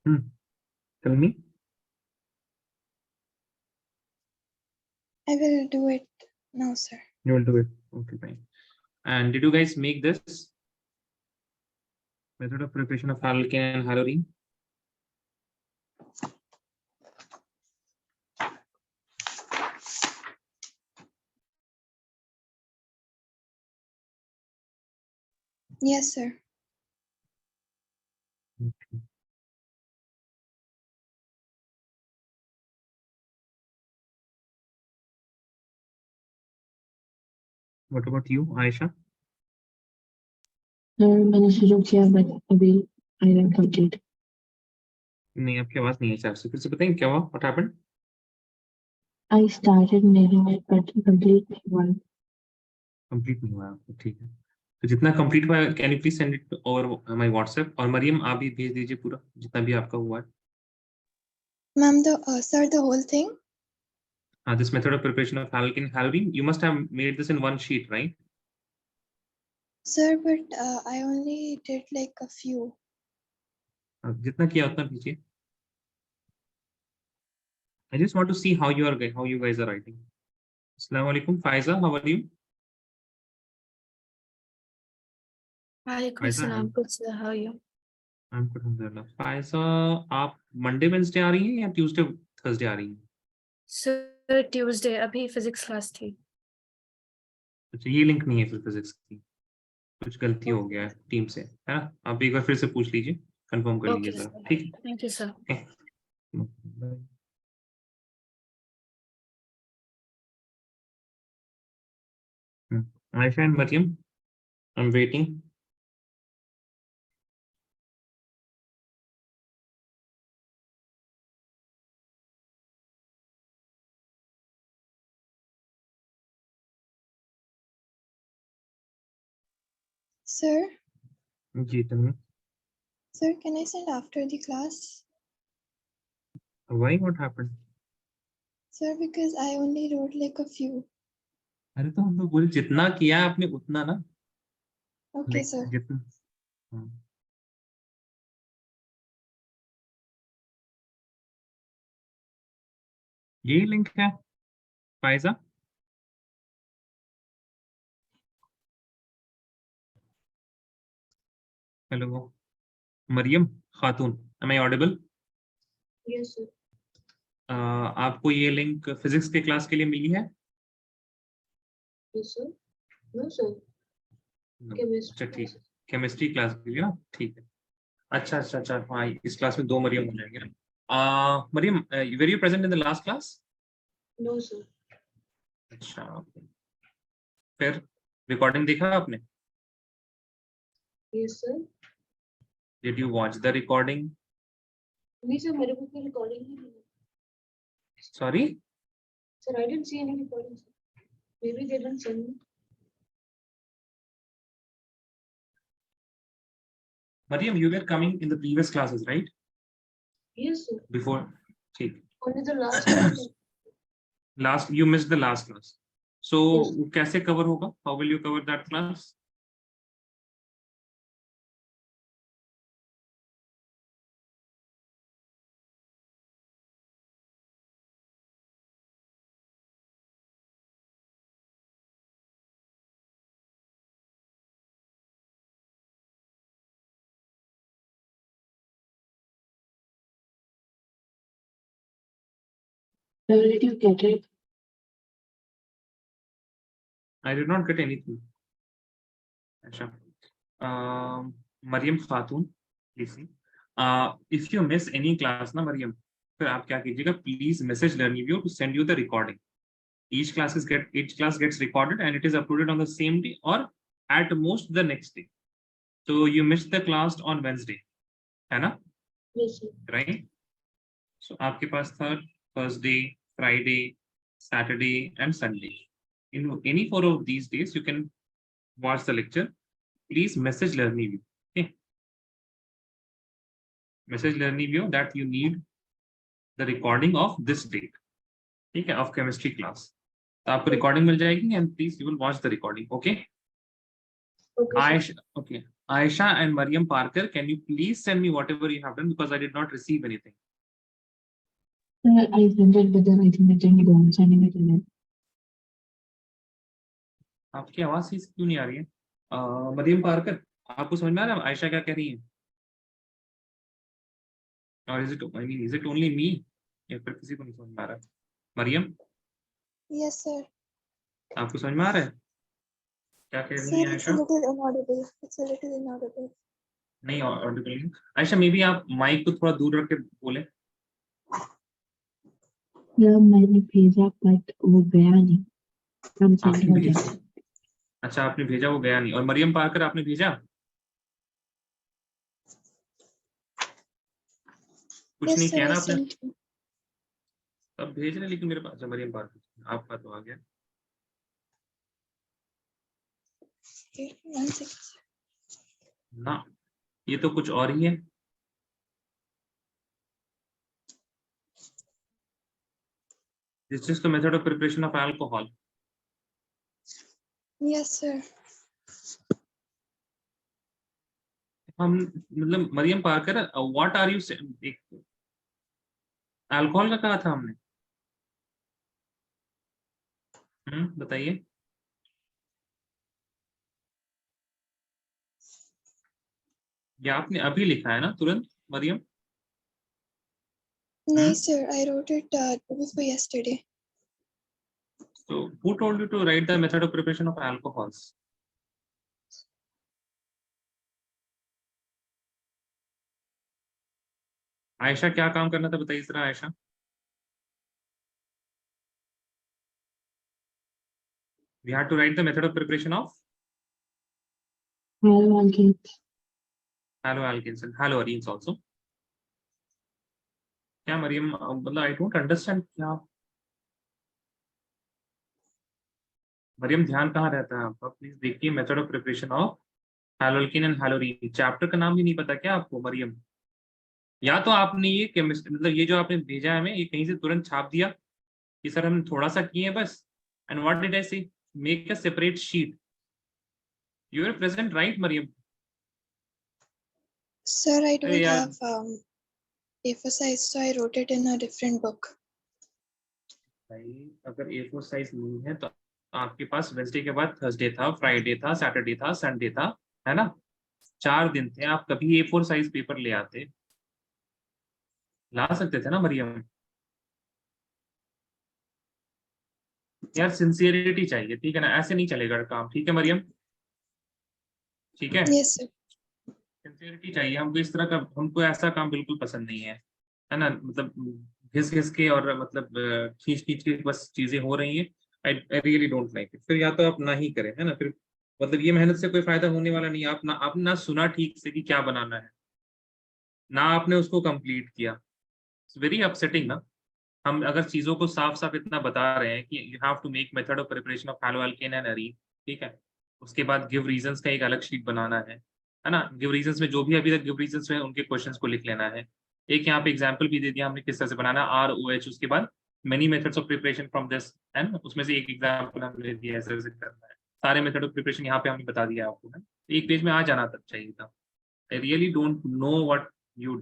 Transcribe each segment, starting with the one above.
Tell me. I will do it now, sir. You will do it. Okay, fine. And did you guys make this method of preparation of haloalkane and haloarene? Yes, sir. Okay. What about you, Aisha? मैंने शुरू किया but अभी I am complete नहीं, आपकी आवाज नहीं है शायद से। फिर से बताएं क्या हुआ? What happened? I started making it but complete नहीं हुआ कंप्लीट नहीं हुआ आपको, ठीक है। तो जितना कंप्लीट हुआ, can you please send it over my WhatsApp? और मरियम, आप भी भेज दीजिए पूरा जितना भी आपका हुआ है। Ma'am, sir, the whole thing? This method of preparation of haloalkane haloarene, you must have made this in one sheet, right? Sir, but I only did like a few. जितना किया उतना भेजिए। I just want to see how you guys are writing. Assalamu alaikum, Faiza, how are you? Walaikum salam. Good sir, how are you? I'm good, alhamdulillah. Faiza, आप Monday Wednesday आ रही हैं या Tuesday Thursday आ रही हैं? Sir, Tuesday अभी physics class थी। अच्छा, ये लिंक नहीं है फिर फिजिक्स की, कुछ गलती हो गया है टीम से, है ना? आप एक बार फिर से पूछ लीजिए, कंफर्म कर लीजिए जरा, ठीक है? Thank you sir. Aisha and Maryam, I'm waiting. Sir? जी, tell me. Sir, can I send after the class? Why? What happened? Sir, because I only wrote like a few. अरे तो हम तो बोले जितना किया है आपने उतना ना। Okay, sir. जितना। यही लिंक है Pfizer. Hello Maryam Khatoon, am I audible? Yes sir आपको ये लिंक फिजिक्स के क्लास के लिए मिली है? यस सर नो सर अच्छा ठीक, केमिस्ट्री क्लास के लिए ना, ठीक है। अच्छा अच्छा अच्छा, हाँ इस क्लास में 2 मरियम हो जाएंगे ना। Maryam, were you present in the last class? No sir अच्छा, फिर रिकॉर्डिंग देखा आपने? Yes sir did you watch the recording? नहीं सर मेरे को कोई रिकॉर्डिंग नहीं मिली sorry sir I didn't see any recording maybe they didn't send me Maryam, you were coming in the previous classes, right? Yes sir Before, ठीक। Only the last Last, you missed the last class. So, Yes. वो कैसे cover होगा? How will you cover that class? did you get it I did not get anything. अच्छा, Maryam Khatun, please. If you miss any class, ना Maryam, फिर आप क्या कीजिएगा? Please message Learnivio to send you the recording. Each class gets recorded and it is uploaded on the same day or at most the next day. So you missed the class on Wednesday, है ना? Yes sir Right? So आपके पास था Thursday, Friday, Saturday, and Sunday. In any 4 of these days, you can watch the lecture. Please message Learnivio. Okay. Message Learnivio that you need the recording of this date. ठीक है, of chemistry class. तो आपको recording मिल जाएगी and please you will watch the recording. Okay. Okay Aisha, okay. Aisha and Mariam Parker, can you please send me whatever you have done because I did not receive anything. Sir, I sent it, but then I think it didn't go. I'm sending it again. आपकी आवाज ही क्यों नहीं आ रही है? Maryam Parker, आपको समझ में आ रहा है आयशा क्या कह रही है? और इज इट ओनली मी या फिर किसी को नहीं समझ में आ रहा है? Maryam, Yes, sir. आपको समझ में आ रहा है क्या कह रही Sir, है it's a Ayesha? little inaudible. It's a little inaudible. नहीं ऑडिबल नहीं। आयशा, मे बी आप माइक को थोड़ा दूर रख के बोले। यार मैंने भेजा बट वो गया नहीं। I'm आपने sending भेजा? again. अच्छा, आपने भेजा, वो गया नहीं। और मरियम पार्कर, आपने भेजा? कुछ Yes, नहीं sir, किया I ना आपने? sent you. अब भेज रहे, लेकिन मेरे पास मरियम पार्कर आपका तो आ गया। Okay, 1 second. ना, ये तो कुछ और ही है। This is the method of preparation of alcohol. Yes, sir. हम मतलब Maryam Parker, what are you, alcohol का कहा था हमने? बताइए। ये आपने अभी लिखा है ना तुरंत Maryam? No, sir, I wrote it day before yesterday. So who told you to write the method of preparation of alcohols? Ayesha, क्या काम करना था बताइए जरा Ayesha. We had to write the method of preparation of Haloalkenes. haloalkenes and haloarenes also. क्या मरियम, मतलब I don't understand क्या। मरियम, ध्यान कहाँ रहता है आपका? प्लीज देखिए, method of preparation of haloalkane and haloarene. Chapter का नाम भी नहीं पता क्या आपको मरियम? या तो आपने ये केमिस्ट्री, मतलब ये जो आपने भेजा है हमें, ये कहीं से तुरंत छाप दिया कि सर हम थोड़ा सा किए बस। And what did I say? Make a separate sheet. You are present right Maryam? Sir, I अरे don't यार, have A4 size, so I wrote it in a different book. भाई अगर A4 साइज नहीं है तो आपके पास वेंसडे के बाद थर्सडे था, फ्राइडे था, सैटरडे था, संडे था, है ना? 4 दिन थे, आप कभी A4 साइज पेपर ले आते, ला सकते थे ना मरियम? यार सिंसियरिटी चाहिए, ठीक है ना? ऐसे नहीं चलेगा काम, ठीक है मरियम? ठीक है, Yes, sir. सिंसियरिटी चाहिए हमको। इस तरह का, हमको ऐसा काम बिल्कुल पसंद नहीं है ना? मतलब घिस घिस के और मतलब खींच खींच के बस चीजें हो रही हैं। I really don't like it. फिर या तो आप ना ही करें, है ना? फिर मतलब ये मेहनत से कोई फायदा होने वाला नहीं है। आपने ना सुना ठीक से कि क्या बनाना है, ना आपने उसको कंप्लीट किया। इट्स वेरी अपसेटिंग ना। हम अगर चीजों को साफ साफ इतना बता रहे हैं कि you have to make method of preparation of haloalkane and arene, ठीक है? उसके बाद गिव रीजंस का एक अलग शीट बनाना है ना? गिव रीजंस में जो भी अभी तक गिव रीजंस में उनके क्वेश्चंस को लिख लेना है। एक यहाँ पे एग्जांपल भी दे दिया हमने किस तरह से बनाना, ROH, उसके बाद many methods of preparation from this, and उसमें से एक एग्जांपल हमने दिया ऐसे ऐसे करना है। सारे मेथड ऑफ प्रिपरेशन यहाँ पे हमने बता दिया आपको, है। एक पेज में आ जाना तक चाहिए था। I really don't know what you,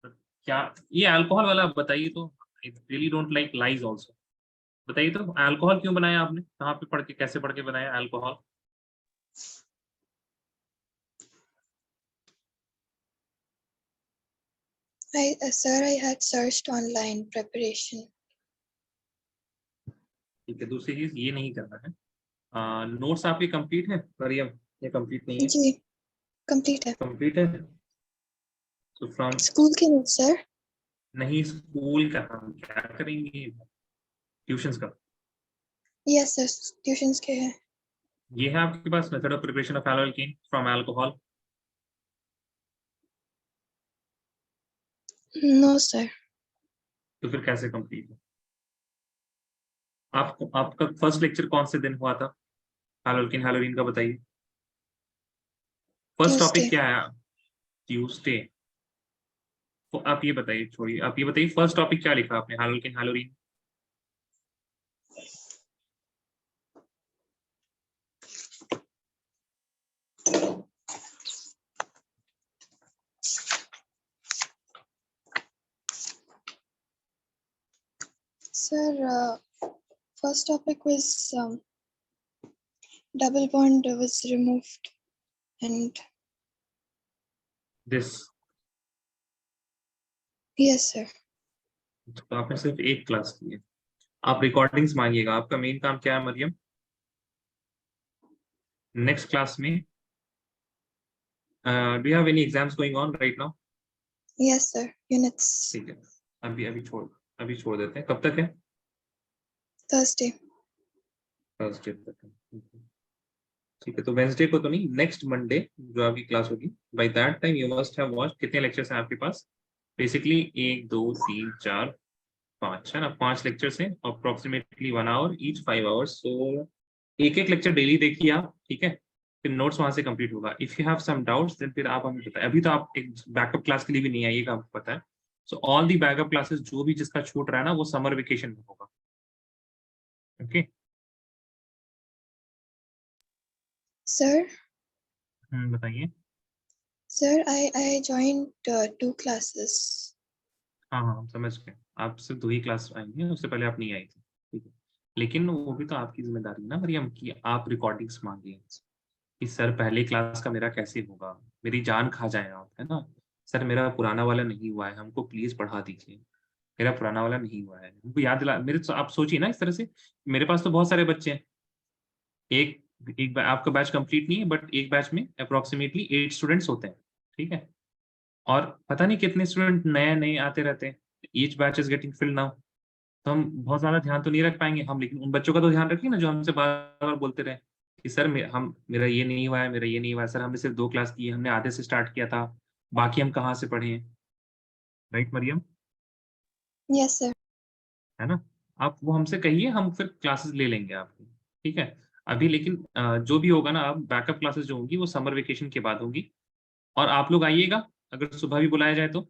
क्या ये अल्कोहल वाला बताइए तो। I really don't like lies also. बताइए तो, अल्कोहल क्यों बनाया आपने? कहाँ पे पढ़ के, कैसे पढ़ के बनाया alcohol? Sir, I had searched online preparation. ठीक है, दूसरी चीज ये नहीं करना है। नोट्स आपके कंप्लीट है मरियम? ये कंप्लीट नहीं है? जी, complete है. कंप्लीट है। तो फ्रॉम, School के notes, sir. नहीं स्कूल का हम क्या करेंगे, ट्यूशंस का। Yes, sir. Tuitions के हैं. ये है आपके पास method of preparation of haloalkane from alcohol? No, sir. तो फिर कैसे कंप्लीट है? आपको, आपका फर्स्ट लेक्चर कौन से दिन हुआ था हैलोअल्केन हैलोअरीन का, बताइए। First topic Tuesday. क्या है? ट्यूसडे। तो आप ये बताइए, छोड़िए, आप ये बताइए फर्स्ट टॉपिक क्या लिखा आपने हैलोअल्केन हैलोअरीन? Sir, first topic was double bond was removed, and this yes, sir. तो आपने सिर्फ एक क्लास की है। आप रिकॉर्डिंग्स मांगिएगा। आपका मेन काम क्या है मरियम? नेक्स्ट क्लास में do you have any exams going on right now? Yes, sir. Units ठीक है, अभी छोड़ देते हैं। कब तक है? Thursday. थर्सडे तक है। ठीक है, तो वेंसडे को तो नहीं, नेक्स्ट मंडे जो आपकी क्लास होगी, by that time you must have watched. कितने लेक्चर्स हैं आपके पास? बेसिकली 1 2 3 4 5 है ना, 5 लेक्चर्स हैं, अप्रोक्सीमेटली 1 आवर ईच, 5 आवर्स। सो एक एक लेक्चर डेली देखिए आप, ठीक है? फिर नोट्स वहां से कंप्लीट होगा। If you have some doubts then फिर आप हमें बताएं। अभी तो आप एक बैकअप क्लास के लिए भी नहीं आइएगा, आपको पता है। So all the backup classes जो भी जिसका छूट रहा है ना, वो समर वेकेशन में होगा। ओके Sir, बताइए। sir, I joined 2 classes. हाँ हाँ, हम समझ गए। आप सिर्फ 2 ही क्लास आएंगे, उससे पहले आप नहीं आई थी, ठीक है। लेकिन वो भी तो आपकी जिम्मेदारी है ना मरियम, कि आप रिकॉर्डिंग्स मांगिए कि सर पहले क्लास का मेरा कैसे होगा, मेरी जान खा जाए आप, है ना? सर मेरा पुराना वाला नहीं हुआ है, हमको प्लीज पढ़ा दीजिए। मेरा पुराना वाला नहीं हुआ है, हमको याद दिला। आप सोचिए ना इस तरह से, मेरे पास तो बहुत सारे बच्चे हैं। आपका बैच कंप्लीट नहीं है, बट एक बैच में अप्रोक्सीमेटली 8 स्टूडेंट्स होते हैं, ठीक है? और पता नहीं कितने स्टूडेंट नए नए आते रहते हैं। Each batch is getting field now. तो हम बहुत ज्यादा ध्यान तो नहीं रख पाएंगे हम, लेकिन उन बच्चों का तो ध्यान रखिए ना जो हमसे बार बार बोलते रहे कि सर मेरा ये नहीं हुआ है, मेरा ये नहीं हुआ है। सर हमने सिर्फ 2 क्लास की है, हमने आधे से स्टार्ट किया था, बाकी हम कहाँ से पढ़े हैं? Right Maryam, Yes, sir. है ना? आप वो हमसे कहिए, हम फिर क्लासेस ले लेंगे आपकी, ठीक है? अभी लेकिन जो भी होगा ना, अब बैकअप क्लासेस जो होंगी वो समर वेकेशन के बाद होंगी। और आप लोग आइएगा, अगर सुबह भी बुलाया जाए तो।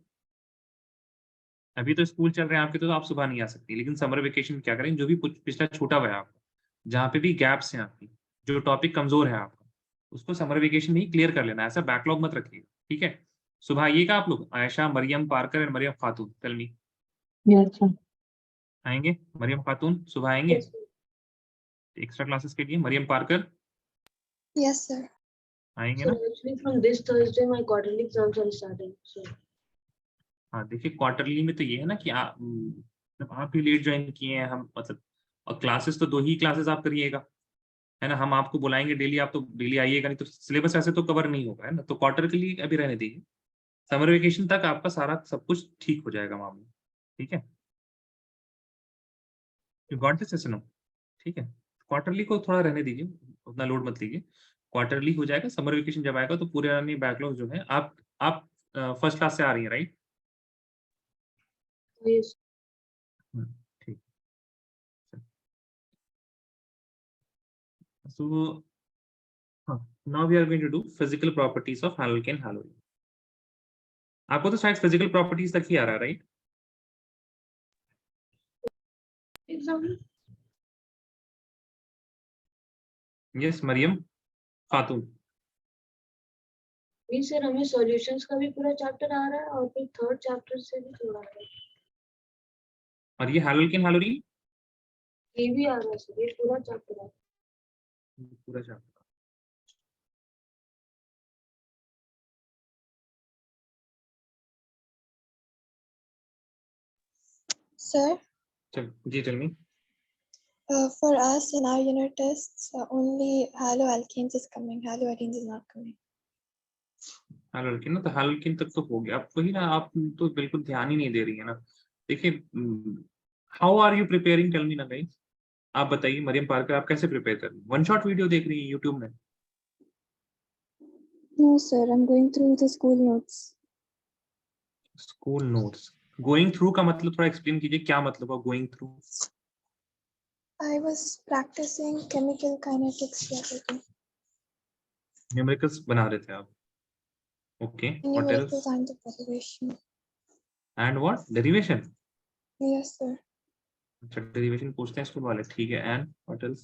अभी तो स्कूल चल रहे हैं आपके, तो आप सुबह नहीं आ सकती, लेकिन समर वेकेशन क्या करें, जो भी पिछला छूटा हुआ है आपका, जहाँ पे भी गैप्स हैं आपकी, जो टॉपिक कमजोर है आपका, उसको समर वेकेशन में ही क्लियर कर लेना। ऐसा बैकलॉग मत रखिएगा, ठीक है? सुबह आइएगा आप लोग, Aisha, Maryam Parker and Maryam Khatoon. Tell me, Yes, sir. आएंगे? मरियम खातून सुबह आएंगे Yes, sir. एक्स्ट्रा क्लासेस के लिए? मरियम पारकर Yes, sir. आएंगे Sir, ना? actually from this Thursday my quarterly exams are starting. So हाँ देखिए, क्वार्टरली में तो ये है ना कि आप ही लेट ज्वाइन किए हैं, हम मतलब, और क्लासेस तो 2 ही क्लासेस आप करिएगा, है ना? हम आपको बुलाएंगे डेली, आप तो डेली आइएगा नहीं, तो सिलेबस ऐसे तो कवर नहीं होगा, है ना? तो क्वार्टर के लिए अभी रहने दीजिए। समर वेकेशन तक आपका सारा सब कुछ ठीक हो जाएगा मामला, ठीक है? You got this session? ठीक है, क्वार्टरली को थोड़ा रहने दीजिए, उतना लोड मत लीजिए। क्वार्टरली हो जाएगा, समर वेकेशन जब आएगा तो पूरे बैकलॉग जो है, आप फर्स्ट क्लास से आ रही हैं राइट? yes. ठीक। So now we are going to do physical properties of haloalkane halogen. आपको तो शायद फिजिकल प्रॉपर्टीज तक ही आ रहा है राइट? Exam. यस मरियम खातून। नहीं सर, हमें सॉल्यूशंस का भी पूरा चैप्टर आ रहा है और फिर थर्ड चैप्टर से भी थोड़ा आ रहा है। और ये haloalkane halogen ये भी आ रहा है सर, ये पूरा चैप्टर आ रहा पूरा चैप्टर। Sir, चल जी, tell me. for us in our unit tests, only haloalkenes is coming. Haloarenes is not coming. haloalkane ना, तो haloalkane तक तो हो गया। आप वही ना, आप तो बिल्कुल ध्यान ही नहीं दे रही है ना। देखिए, how are you preparing, tell me ना गाइस। आप बताइए मरियम पार्कर, आप कैसे प्रिपेयर कर रही हैं? वन शॉट वीडियो देख रही हैं यूट्यूब में? No, sir. I'm going through the school notes. School notes? Going through का मतलब थोड़ा एक्सप्लेन कीजिए, क्या मतलब है going through? I was practicing chemical kinetics the other day. Numericals बना रहे थे आप? Okay, what else? Numericals and the derivation. And what? Derivation? Yes, sir. अच्छा, डेरिवेशन पूछते हैं स्कूल वाले, ठीक है। And what else?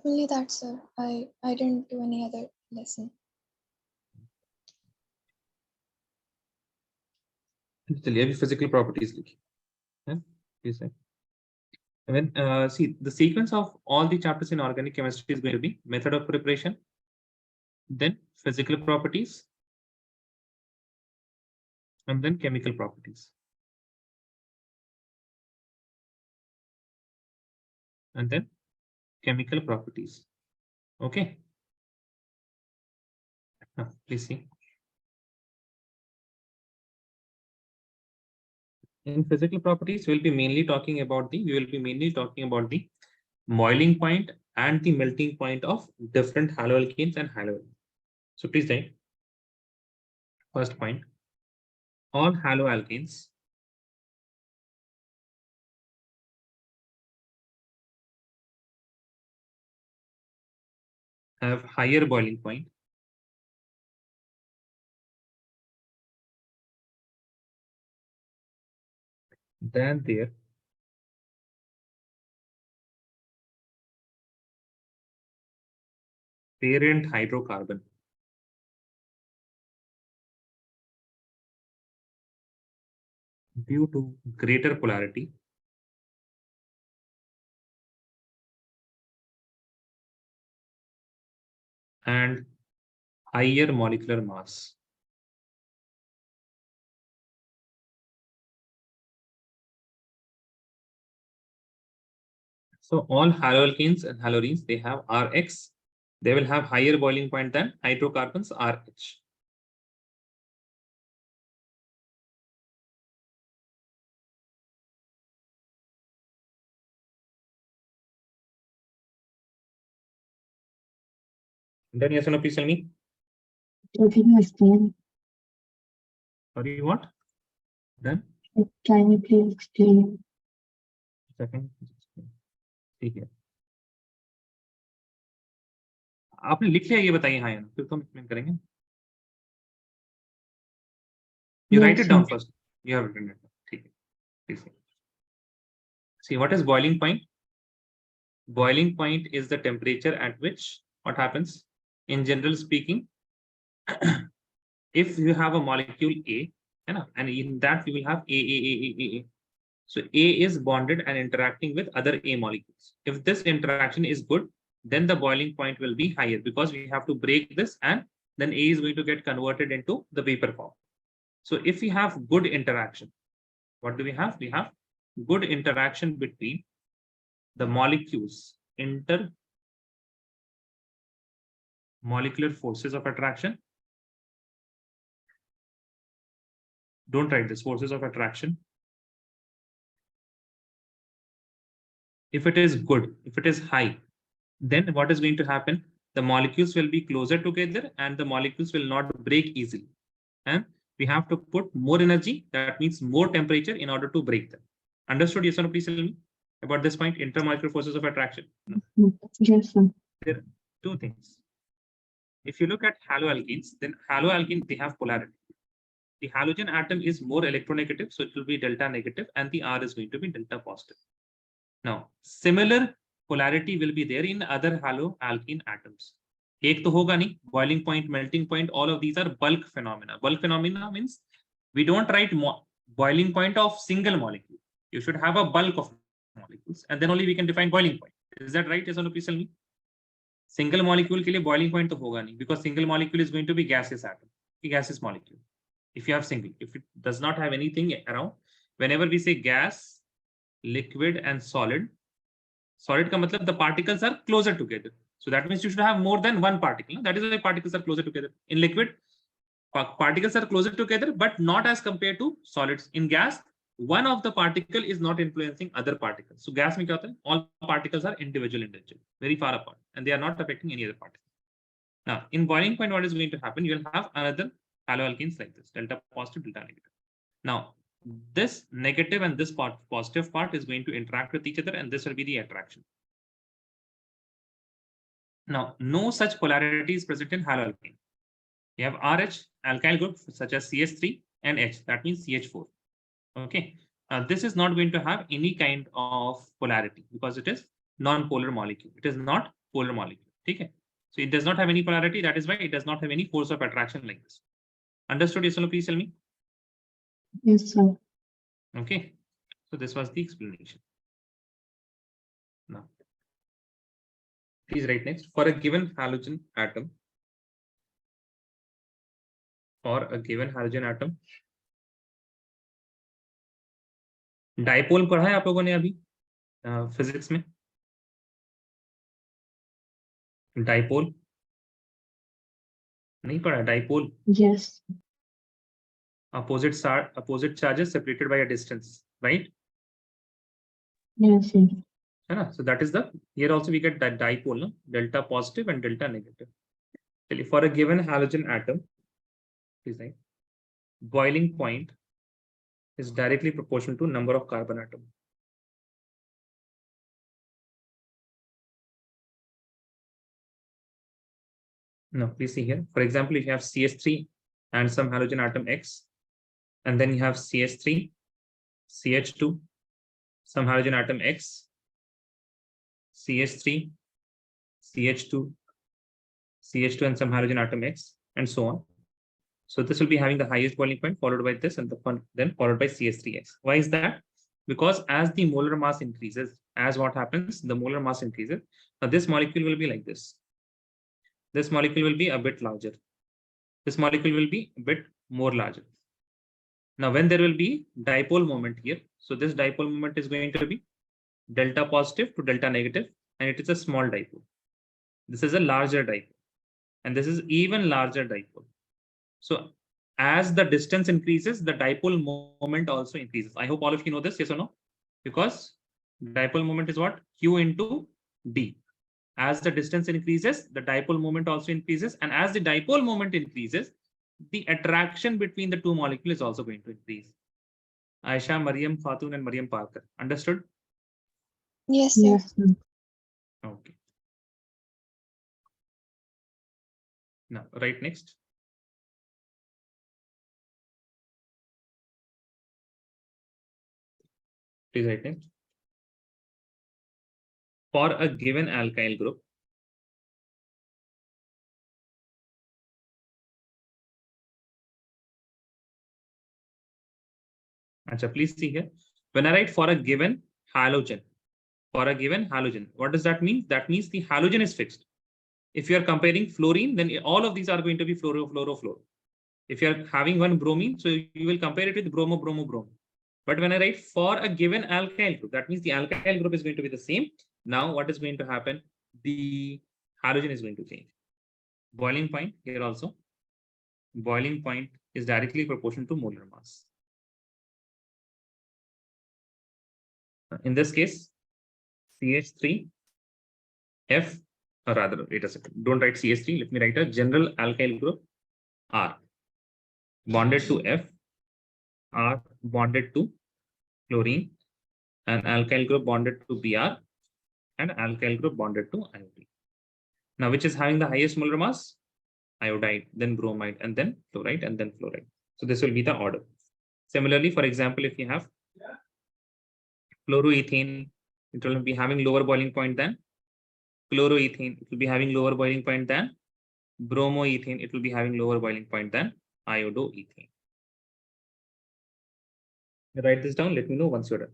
Only that, sir. I didn't do any other lesson. चलिए, अभी फिजिकल प्रॉपर्टीज लिखिए, है? ठीक है, When see, the sequence of all the chapters in organic chemistry is going to be method of preparation, then physical properties, and then chemical properties, and then chemical properties. Okay. Now, please see. In physical properties, we will be mainly talking about the boiling point and the melting point of different haloalkenes and haloarenes. So please write. First point, all haloalkenes have higher boiling point than their parent hydrocarbon due to greater polarity and higher molecular mass. So all haloalkenes and haloarenes, they have Rx. They will have higher boiling point than hydrocarbons RH. Then yes or no, please tell me. So can you explain? Sorry, what? Then Can you please explain? second. ठीक है. आपने लिख लिया ये बताइए हाँ या ना, फिर तो हम एक्सप्लेन करेंगे. You write Yes, it down sir. first. You have written it down. ठीक है. Please see. See, what is boiling point? Boiling point is the temperature at which what happens. In general speaking, if you have a molecule A, and in that you will have A. So A is bonded and interacting with other A molecules. If this interaction is good, then the boiling point will be higher because we have to break this and then A is going to get converted into the vapor form. So if we have good interaction, what do we have? We have good interaction between the molecules, intermolecular forces of attraction. Don't write this, forces of attraction. If it is good, if it is high, then what is going to happen? The molecules will be closer together and the molecules will not break easily. And we have to put more energy, that means more temperature in order to break them. Understood? Yes or no? Please tell me about this point, intermolecular forces of attraction. No. Yes, sir. There are two things. If you look at haloalkenes, then haloalkene, they have polarity. The halogen atom is more electronegative, so it will be delta negative, and the R is going to be delta positive. Now, similar polarity will be there in other haloalkene atoms. एक तो होगा नहीं, boiling point, melting point, all of these are bulk phenomena. Bulk phenomena means we don't write boiling point of single molecule. You should have a bulk of molecules, and then only we can define boiling point. Is that right? Yes or no? Please tell me. Single molecule के लिए boiling point तो होगा नहीं, because single molecule is going to be gaseous atom, gaseous molecule. If you have single, if it does not have anything around, whenever we say gas, liquid and solid का मतलब the particles are closer together. So that means you should have more than one particle. That is why particles are closer together. In liquid, particles are closer together, but not as compared to solids. In gas, one of the particle is not influencing other particles. So gas में क्या होता है? All particles are individual, very far apart, and they are not affecting any other particle. Now, in boiling point, what is going to happen? You will have another haloalkenes like this, delta positive, delta negative. Now, this negative and this positive part is going to interact with each other, and this will be the attraction. Now, no such polarity is present in haloalkane. You have RH, alkyl group such as CH3 and H, that means CH4. Okay, this is not going to have any kind of polarity because it is non-polar molecule. It is not polar molecule. Okay, so it does not have any polarity. That is why it does not have any force of attraction like this. Understood? Yes or no? Please tell me. Yes, sir. Okay, so this was the explanation. Please write next. For a given halogen atom, dipole पढ़ा है आप लोगों ने अभी physics में? Dipole नहीं पढ़ा? Dipole, Yes. opposite charges separated by a distance, right? Yes, yes. है ना? So that is the, here also we get that dipole, no? Delta positive and delta negative. चलिए, for a given halogen atom, please write, boiling point is directly proportional to number of carbon atom. No, please see here. For example, if you have CH3 and some halogen atom X, and then you have CH3, CH2, some halogen atom X, CH3, CH2, CH2, and some halogen atom X, and so on. So this will be having the highest boiling point, followed by this, and then followed by CH3X. Why is that? Because as the molar mass increases, as what happens, the molar mass increases. Now this molecule will be like this. This molecule will be a bit larger. This molecule will be a bit more larger. Now when there will be dipole moment here, so this dipole moment is going to be delta positive to delta negative, and it is a small dipole. This is a larger dipole, and this is even larger dipole. So as the distance increases, the dipole moment also increases. I hope all of you know this, yes or no? Because dipole moment is what? Q into D. As the distance increases, the dipole moment also increases, and as the dipole moment increases, the attraction between the two molecules is also going to increase. Aisha, Mariam Khatun, and Mariam Parker. Understood? Yes, sir. Yes, sir. Okay. Now, right next. Please write next. For a given alkyl group, Achha, please see here. When I write for a given halogen, what does that mean? That means the halogen is fixed. If you are comparing fluorine, then all of these are going to be fluoro. If you are having one bromine, so you will compare it with bromo. But when I write for a given alkyl group, that means the alkyl group is going to be the same. Now what is going to happen? The halogen is going to change. Boiling point here also. Boiling point is directly proportional to molar mass. In this case, CH3, F, or rather, wait a second, don't write CH3, let me write a general alkyl group, R, bonded to F, R bonded to chlorine, and alkyl group bonded to Br, and alkyl group bonded to iodine. Now, which is having the highest molar mass? Iodide, then bromide, and then chloride, and then fluoride. So this will be the order. Similarly, for example, if you have fluoroethane, it will be having lower boiling point than chloroethane. It will be having lower boiling point than bromoethane. It will be having lower boiling point than iodoethane. Write this down. Let me know once you're done.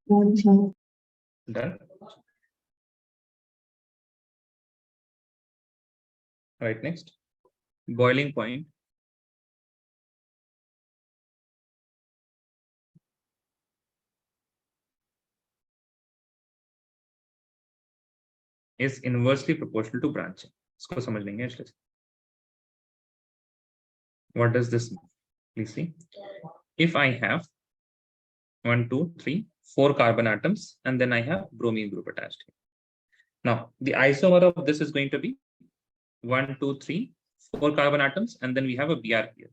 Done, sir. Done. Right, next. Boiling point is inversely proportional to branching. इसको समझ लेंगे इसलिए. What does this mean? Please see. If I have 1, 2, 3, 4 carbon atoms, and then I have bromine group attached here. Now, the isomer of this is going to be 1, 2, 3, 4 carbon atoms, and then we have a Br here.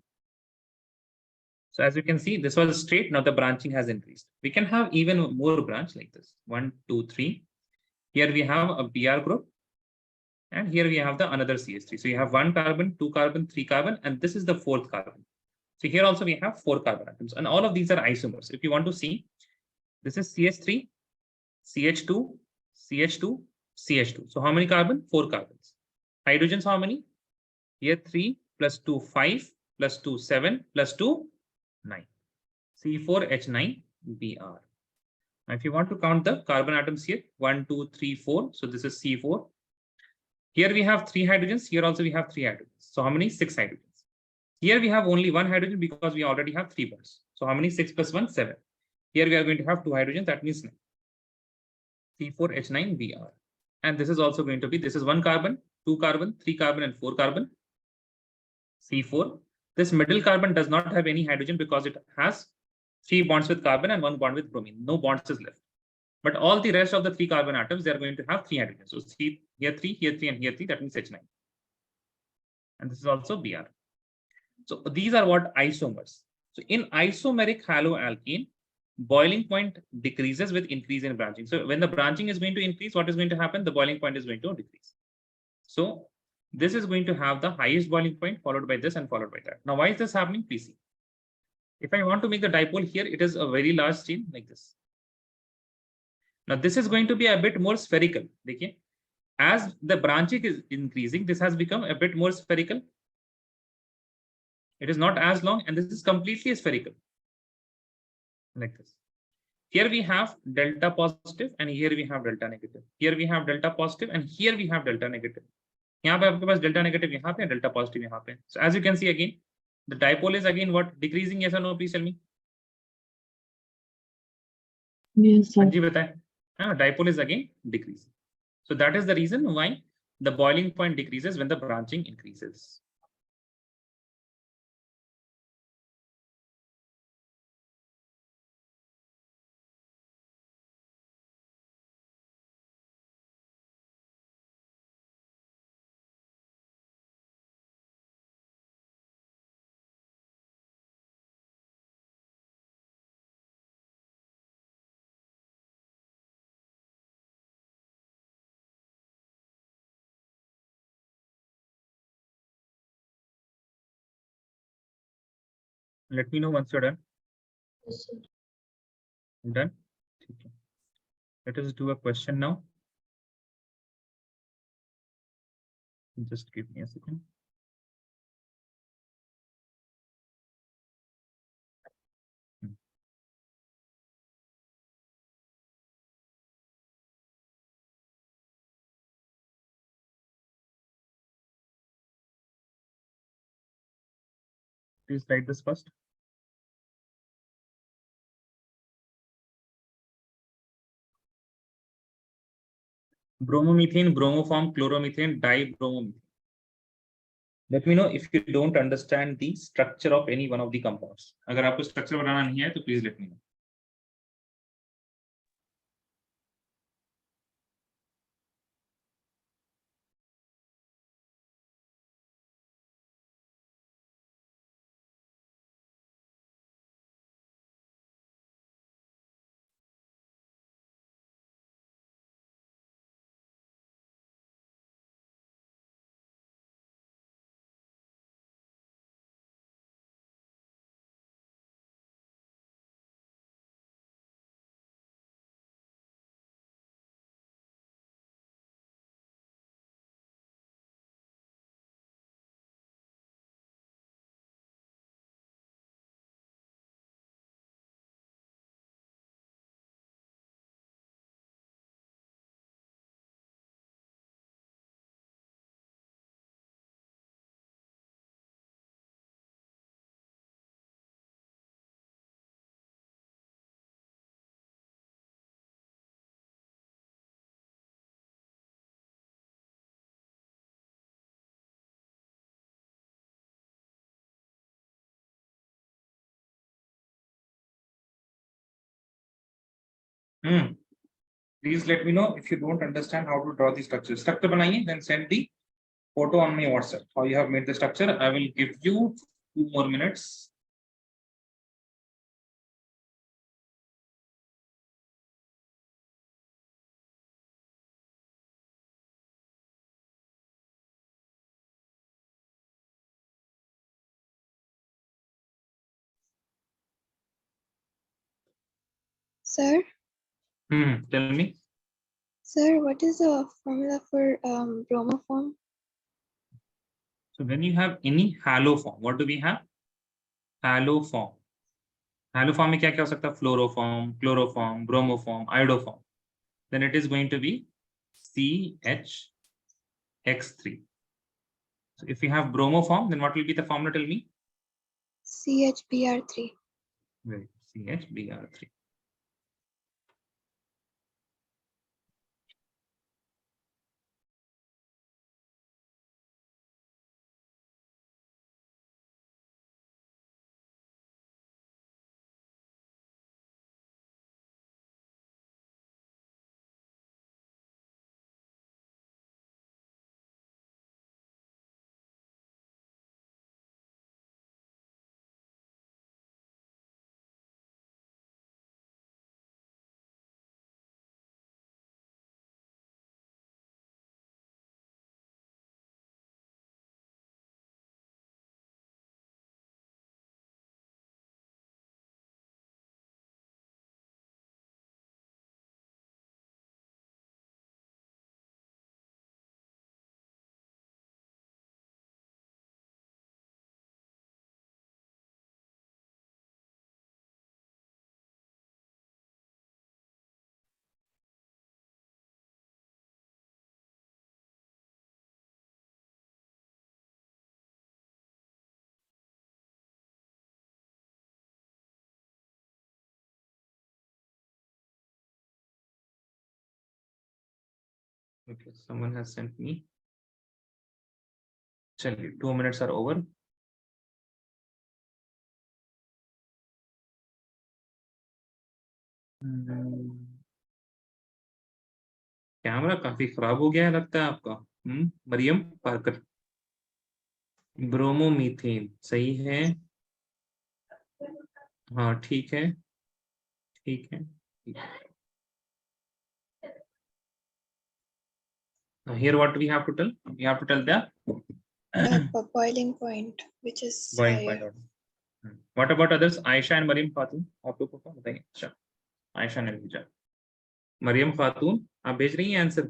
So as you can see, this was straight. Now the branching has increased. We can have even more branch like this. 1, 2, 3. Here we have a Br group, And here we have the another CH3. So you have 1 carbon, 2 carbon, 3 carbon, and this is the 4th carbon. So here also we have 4 carbon atoms, and all of these are isomers. If you want to see, this is CH3, CH2, CH2, CH2. So how many carbon? 4 carbons. Hydrogens how many? Here 3 plus 2, 5 plus 2, 7 plus 2, 9. C4H9Br. Now, if you want to count the carbon atoms here, 1, 2, 3, 4. So this is C4. Here we have 3 hydrogens. Here also we have 3 hydrogens. So how many? 6 hydrogens. Here we have only 1 hydrogen because we already have 3 bonds. So how many? 6 plus 1, 7. Here we are going to have 2 hydrogens. That means 9. C4H9Br. And this is also going to be, this is 1 carbon, 2 carbon, 3 carbon, and 4 carbon. C4. This middle carbon does not have any hydrogen because it has 3 bonds with carbon and 1 bond with bromine. No bonds is left. But all the rest of the 3 carbon atoms, they are going to have 3 hydrogens. So C, here 3, here 3, and here 3. That means H9. And this is also Br. So these are what isomers. So in isomeric haloalkene, boiling point decreases with increase in branching. So when the branching is going to increase, what is going to happen? The boiling point is going to decrease. So this is going to have the highest boiling point, followed by this and followed by that. Now, why is this happening? Please see. If I want to make the dipole here, it is a very large chain like this. Now, this is going to be a bit more spherical. Okay? As the branching is increasing, this has become a bit more spherical. It is not as long, and this is completely spherical. Like this. Here we have delta positive, and here we have delta negative. Here we have delta positive, and here we have delta negative. यहाँ पे आपके पास delta negative यहाँ पे, delta positive यहाँ पे. So as you can see again, the dipole is again what? Decreasing, yes or no? Please tell me. Yes, sir. जी बताएं. Dipole is again decreasing. So that is the reason why the boiling point decreases when the branching increases. Let me know once you're done. Yes, sir. Done. Okay. Let us do a question now. Just give me a second. Please write this first. Bromomethane, bromoform, chloromethane, dibromomethane. Let me know if you don't understand the structure of any one of the compounds. अगर आपको structure बनाना नहीं है तो please let me know. Please let me know if you don't understand how to draw the structure. Structure बनाइए, then send the photo on my WhatsApp. How you have made the structure. I will give you 2 more minutes. Sir, Tell me. sir, what is the formula for bromoform? So when you have any halo form, what do we have? Halo form. Halo form में क्या क्या हो सकता है? Fluoroform, chloroform, bromoform, iodoform. Then it is going to be CHX3. So if we have bromoform, then what will be the formula? Tell me. CHBr3. Right. CHBr3. Okay, someone has sent me. चलिए 2 minutes are over. Camera काफी खराब हो गया है लगता है आपका। Maryam Parker. Bromomethane सही है। हाँ ठीक है, ठीक है, ठीक है। Here what we have to tell? We have to tell the Boiling point, which is boiling higher. point. What about others? Aisha and Mariam Khatun, आप लोगों को बताइए। अच्छा, आयशा ने भेजा। मरियम खातून आप भेज रही हैं आंसर?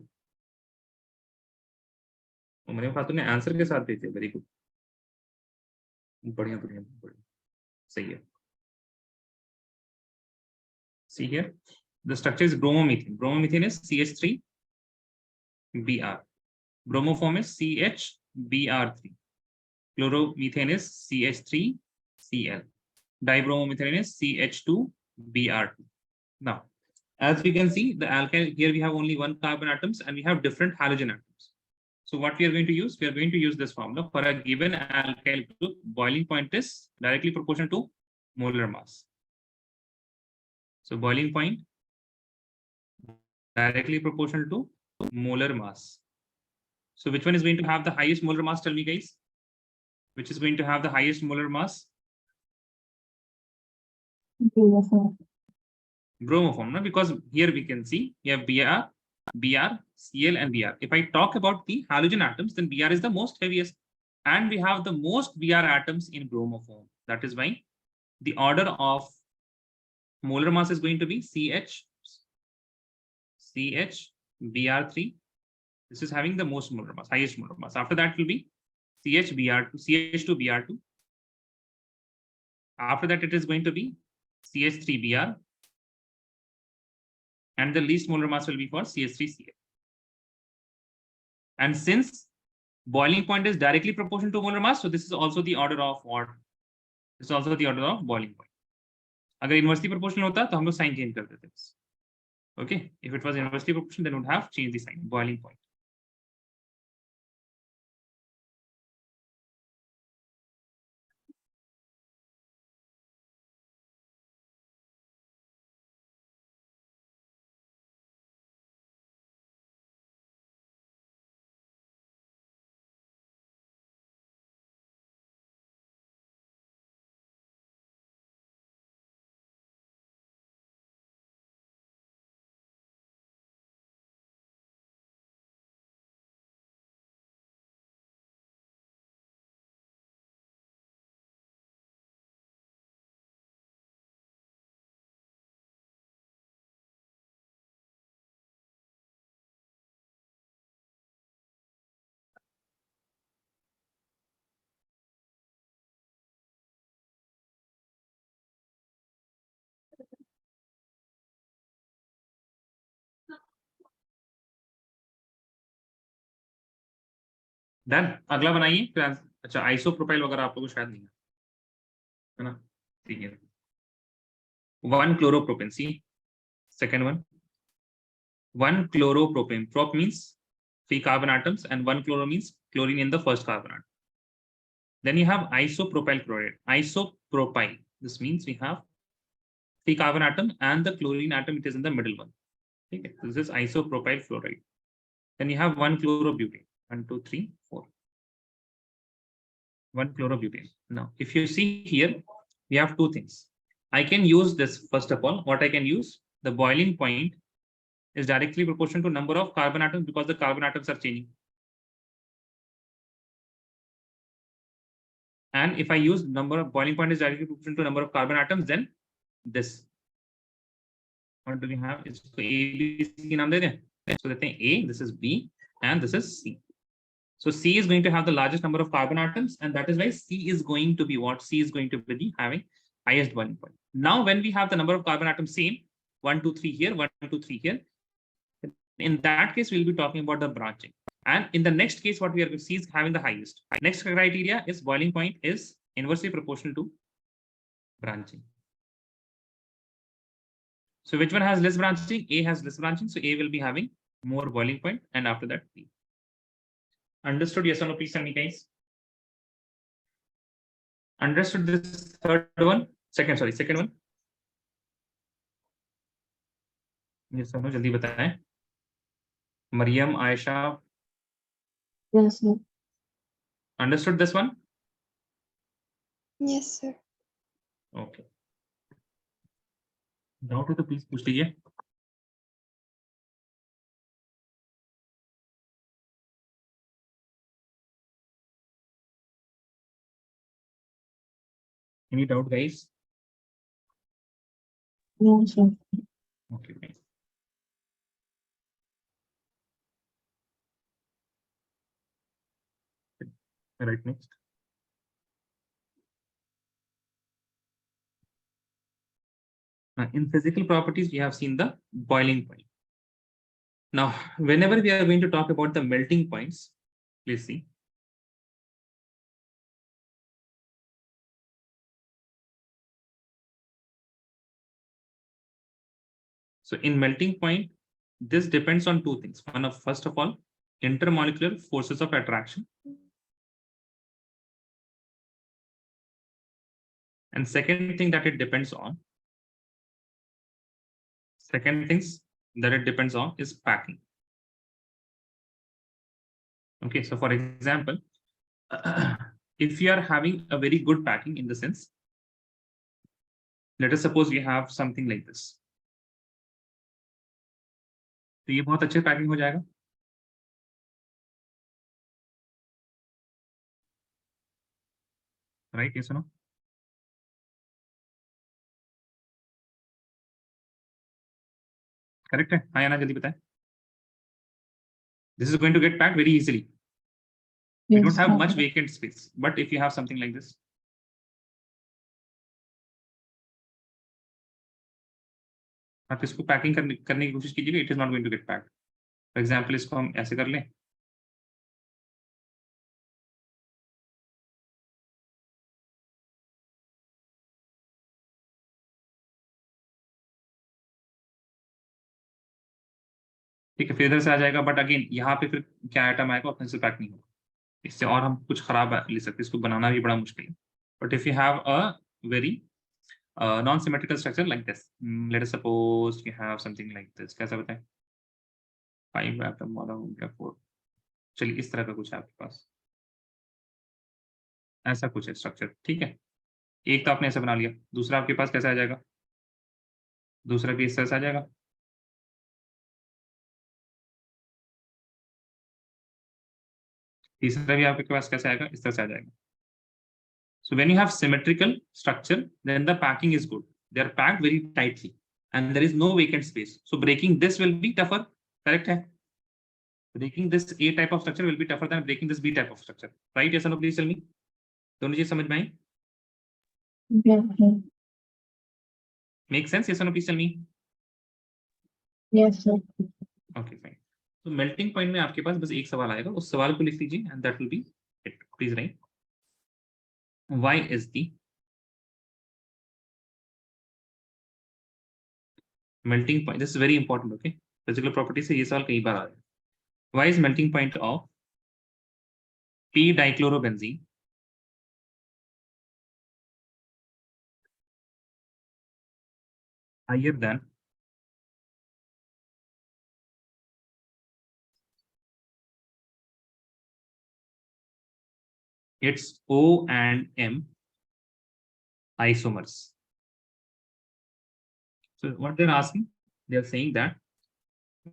मरियम खातून ने आंसर के साथ भेजे। वेरी गुड, बढ़िया बढ़िया बढ़िया, सही है। See here, the structure is bromomethane. Bromomethane is CH3Br. Bromoform is CHBr3. Chloromethane is CH3Cl. Dibromomethane is CH2Br2. Now, as we can see, the alkyl here we have only one carbon atoms and we have different halogen atoms. So what we are going to use? We are going to use this formula for a given alkyl group. Boiling point is directly proportional to molar mass. So boiling point directly proportional to molar mass. So which one is going to have the highest molar mass? Tell me guys. Which is going to have the highest molar mass? Bromoform, no? Because here we can see we have Br, Cl and Br. If I talk about the halogen atoms, then Br is the most heaviest. And we have the most Br atoms in bromoform. That is why the order of molar mass is going to be CHBr3. This is having the most molar mass, highest molar mass. After that will be CH2Br2. After that it is going to be CH3Br. And the least molar mass will be for CH3Cl. And since boiling point is directly proportional to molar mass, so this is also the order of what? This is also the order of boiling point. अगर inversely proportional होता तो हम लोग sign change कर देते। Okay, if it was inversely proportional, then would have changed the sign. Boiling point. Done, अगला बनाइए फिर अच्छा आइसोप्रोपाइल वगैरह आप लोगों को शायद नहीं है ना, ठीक है। 1 chloropropane, see second one, 1 chloropropane, prop means 3 carbon atoms and 1 chloro means chlorine in the first carbon atom. Then you have isopropyl chloride, isopropyl, this means we have 3 carbon atom and the chlorine atom, it is in the middle one. Okay, this is isopropyl fluoride. Then you have 1 chlorobutane, 1 2 3 4, 1 chlorobutane. Now if you see here we have two things. I can use this, first of all what I can use, the boiling point is directly proportional to number of carbon atoms because the carbon atoms are changing. And if I use number of boiling point is directly proportional to number of carbon atoms, then this. What do we have? It's A, B, C naam de dein. So they think A, this is B, and this is C. So C is going to have the largest number of carbon atoms, and that is why C is going to be what? C is going to be the having highest boiling point. Now, when we have the number of carbon atoms same, 1 2 3 here, 1 2 3 here, in that case we'll be talking about the branching. And in the next case, what we are going to see is having the highest. Next criteria is boiling point is inversely proportional to branching. So which one has less branching? A has less branching, so A will be having more boiling point, and after that B. Understood? Yes or no? Please tell me, guys. Understood this third one? Second one. Yes or no? जल्दी बताएं. Mariam, Aisha. Yes, sir. Understood this one? Yes, sir. Okay. Doubt हो तो please पूछ लीजिए. Any doubt, guys? No, sir. Okay, fine. Right, next. In physical properties, we have seen the boiling point. Now, whenever we are going to talk about the melting points, please see. So in melting point, this depends on two things. First of all, intermolecular forces of attraction. And second thing that it depends on, is packing. Okay, so for example, if you are having a very good packing in the sense, let us suppose you have something like this. तो ये बहुत अच्छे packing हो जाएगा. Right, ये सुनो. Correct है? हाँ या ना, जल्दी बताएं. This is going to get packed very easily. We Yes, don't have sir. much vacant space, but if you have something like this, आप इसको पैकिंग करने की कोशिश कीजिएगा, it is not going to get packed. For example इसको हम ऐसे कर लें. ठीक है, फिर इधर से आ जाएगा, बट अगेन यहाँ पे फिर क्या आइटम आएगा, अपने से पैक नहीं होगा. इससे और हम कुछ खराब ले सकते हैं, इसको बनाना भी बड़ा मुश्किल है. But if you have a very non-symmetrical structure like this, let us suppose you have something like this. कैसा बताएं? 5 atom वाला हो गया 4. चलिए इस तरह का कुछ है आपके पास, ऐसा कुछ है स्ट्रक्चर. ठीक है, एक तो आपने ऐसा बना लिया. दूसरा आपके पास कैसा आ जाएगा? दूसरा भी इस तरह से आ जाएगा. तीसरा भी आपके पास कैसे आएगा? इस तरह से आ जाएगा. So when you have symmetrical structure, then the packing is good. They are packed very tightly and there is no vacant space. So breaking this will be tougher. Correct है? Breaking this A type of structure will be tougher than breaking this B type of structure. Right? Yes or no? Please tell me. दोनों चीज समझ में आई? Yes, sir. Make sense? Yes or no? Please tell me. Yes, sir. Okay, fine. तो melting point में आपके पास बस एक सवाल आएगा, उस सवाल को लिख लीजिए and that will be it. Please right why is the melting point. This is very important. Okay, physical property से ये सवाल कई बार आ रहा है. Why is melting point of p dichlorobenzene higher than its O and M isomers? So what they're asking, they're saying that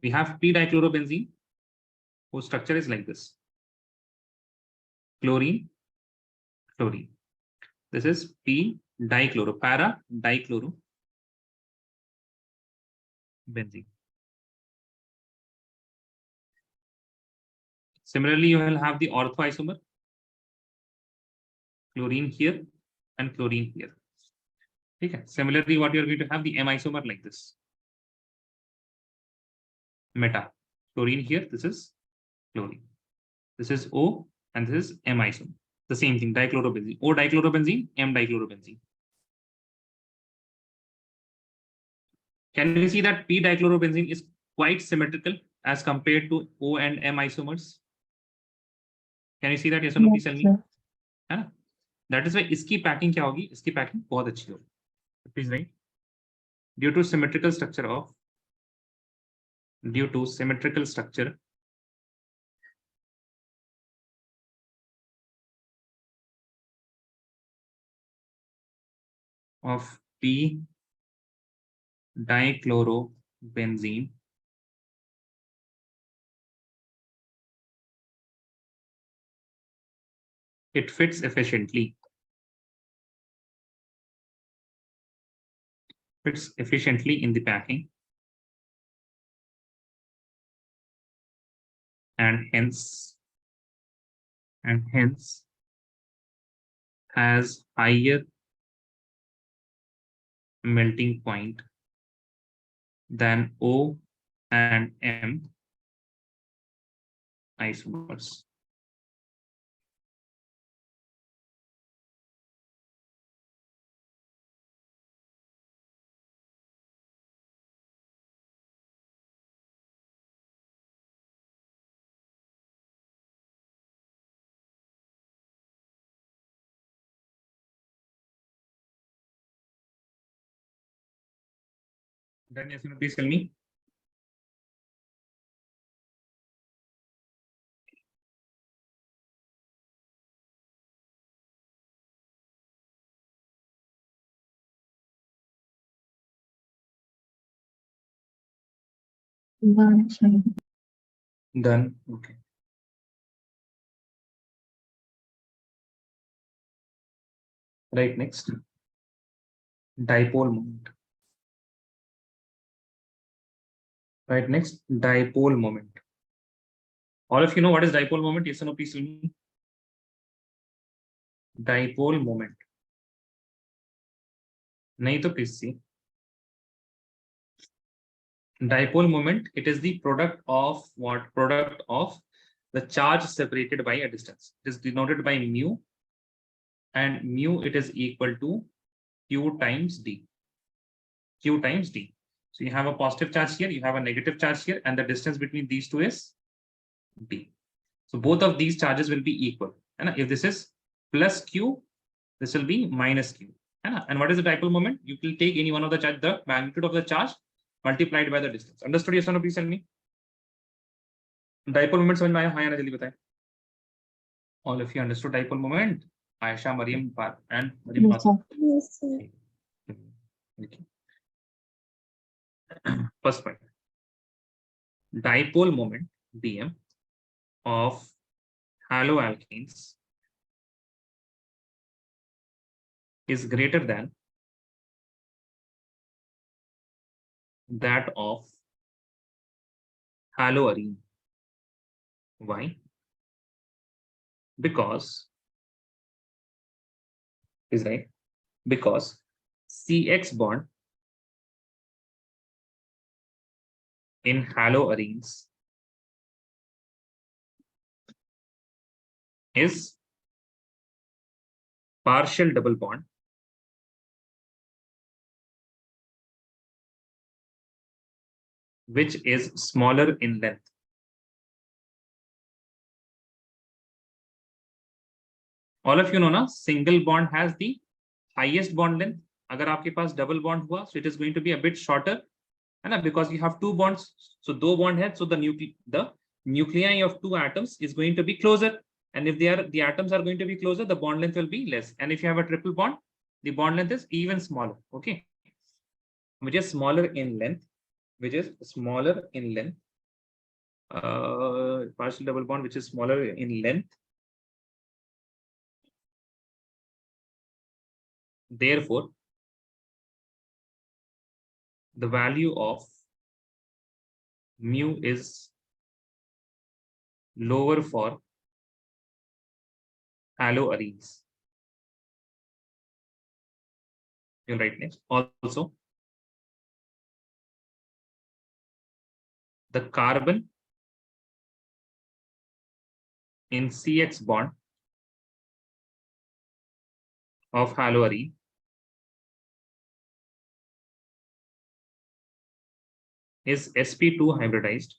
we have p dichlorobenzene whose structure is like this: chlorine, chlorine. This is p dichloro, para dichlorobenzene. Similarly, you will have the ortho isomer, chlorine here and chlorine here. Okay. Similarly, what you are going to have the M isomer like this. Meta, chlorine here, this is chlorine. This is O and this is M isomer. The same thing, dichlorobenzene. O dichlorobenzene, M dichlorobenzene. Can you see that P dichlorobenzene is quite symmetrical as compared to O and M isomers? Can you see that? Yes or no? Please tell me. है ना? That is why इसकी packing क्या होगी? इसकी packing बहुत अच्छी होगी. Please write. Due to symmetrical structure of P dichlorobenzene, it fits efficiently. Fits efficiently in the packing, and hence has higher melting point than O and M isomers. Then yes, please tell me. Done. Okay. Right, next. Dipole moment. Right, next. Dipole moment. All of you know what is dipole moment? Yes or no, please tell me. Dipole moment. नहीं तो please see. Dipole moment, it is the product of what? Product of the charge separated by a distance. It is denoted by mu, and mu it is equal to Q times D. Q times D. So you have a positive charge here, you have a negative charge here, and the distance between these two is D. So both of these charges will be equal. And if this is plus Q, this will be minus Q. And what is the dipole moment? You will take any one of the charge, the magnitude of the charge multiplied by the distance. Understood? Yes or no? Please tell me. Dipole moment समझ में आया? हाँ या ना जल्दी बताएं. All of you understood dipole moment? Aisha, Mariam, and Mariam. Yes, sir. Okay. First point. Dipole moment dm of haloalkenes is greater than that of haloarene. Why? Because is right. Because CX bond in haloarenes is partial double bond which is smaller in length. All of you know na, single bond has the highest bond length. अगर आपके पास double bond हुआ, so it is going to be a bit shorter, है ना? Because you have two bonds, so दो bond है, so the nuclei of two atoms is going to be closer, and if the atoms are going to be closer, the bond length will be less. And if you have a triple bond, the bond length is even smaller. Okay, which is smaller in length, partial double bond which is smaller in length. Therefore, the value of mu is lower for haloarenes. You'll write next. Also, the carbon in CX bond of haloarene is sp2 hybridized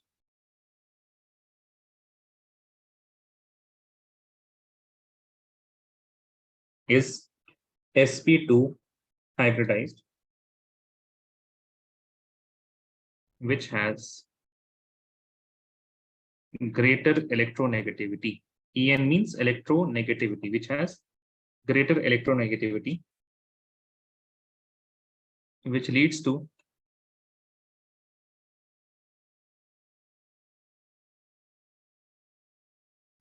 which has greater electronegativity. En means electronegativity, which has greater electronegativity, which leads to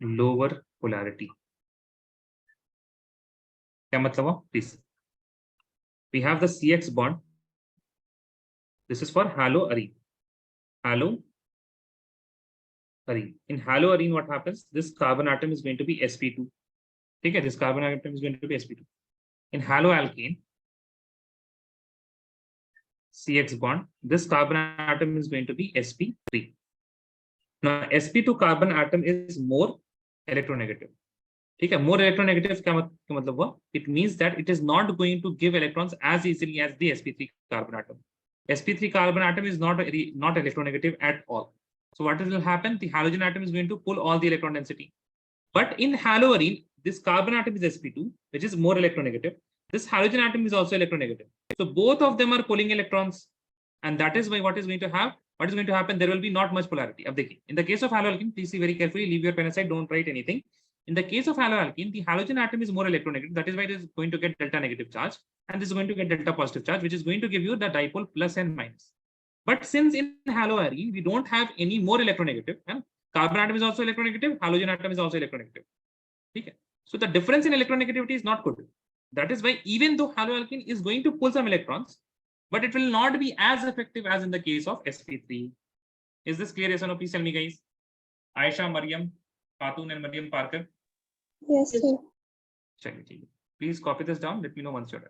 lower polarity. क्या मतलब हुआ? Please. We have the CX bond. This is for haloarene. In haloarene, what happens? This carbon atom is going to be sp2. Okay, this carbon atom is going to be sp2. In haloalkane, CX bond, this carbon atom is going to be sp3. Now, sp2 carbon atom is more electronegative. Okay, more electronegative क्या मतलब हुआ? It means that it is not going to give electrons as easily as the sp3 carbon atom. sp3 carbon atom is not electronegative at all. So what will happen? The halogen atom is going to pull all the electron density. But in haloarene, this carbon atom is sp2, which is more electronegative. This halogen atom is also electronegative. So both of them are pulling electrons, and that is why what is going to happen? There will be not much polarity. In the case of haloalkene, please see very carefully. Leave your pen aside. Don't write anything. In the case of haloalkene, the halogen atom is more electronegative. That is why it is going to get delta negative charge, and this is going to get delta positive charge, which is going to give you the dipole plus and minus. But since in haloarene we don't have any more electronegative, and carbon atom is also electronegative, halogen atom is also electronegative. Okay. So the difference in electronegativity is not good. That is why even though haloalkene is going to pull some electrons, but it will not be as effective as in the case of sp3. Is this clear? Yes or no? Please tell me, guys. Aisha, Mariam, Khatun, and Mariam Parker. Yes, sir. Please copy this down. Let me know once you're done.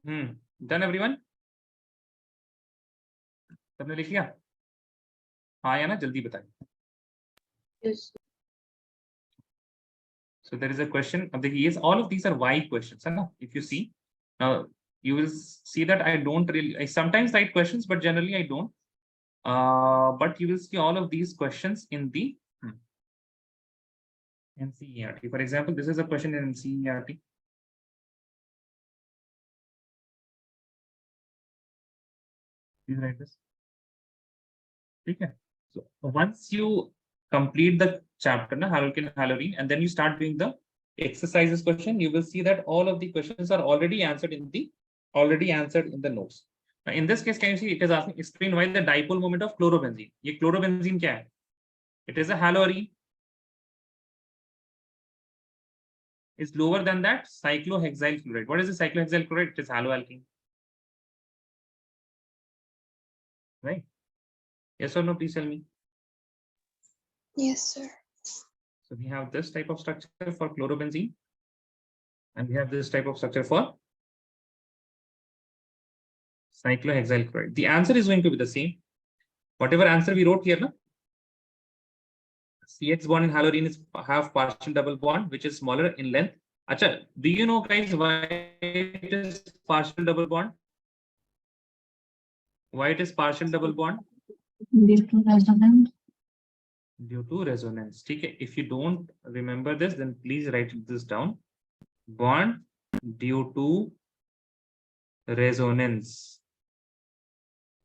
Done, everyone? सबने लिख लिया? हाँ या ना? जल्दी बताएं. Yes. So there is a question of the yes, all of these are why questions. If you see, now you will see that I don't really, I sometimes write questions, but generally I don't. But you will see all of these questions in the NCERT. For example, this is a question in NCERT. Please write this. Okay. So once you complete the chapter, haloalkane, haloarene, and then you start doing the exercises question, you will see that all of the questions are already answered in the notes. Now, in this case, can you see it is asking explain why the dipole moment of chlorobenzene. ये chlorobenzene क्या है? It is a haloarene. Is lower than that cyclohexyl chloride. What is the cyclohexyl chloride? It is haloalkene. right? Yes or no? Please tell me. Yes, sir. So we have this type of structure for chlorobenzene, and we have this type of structure for cyclohexyl chloride. The answer is going to be the same. Whatever answer we wrote here, no? CX bond in haloarenes have partial double bond, which is smaller in length. Acha, do you know, guys, why it is partial double bond? Why it is partial double bond? Due to resonance. Due to resonance. Okay. If you don't remember this, then please write this down. Bond due to resonance.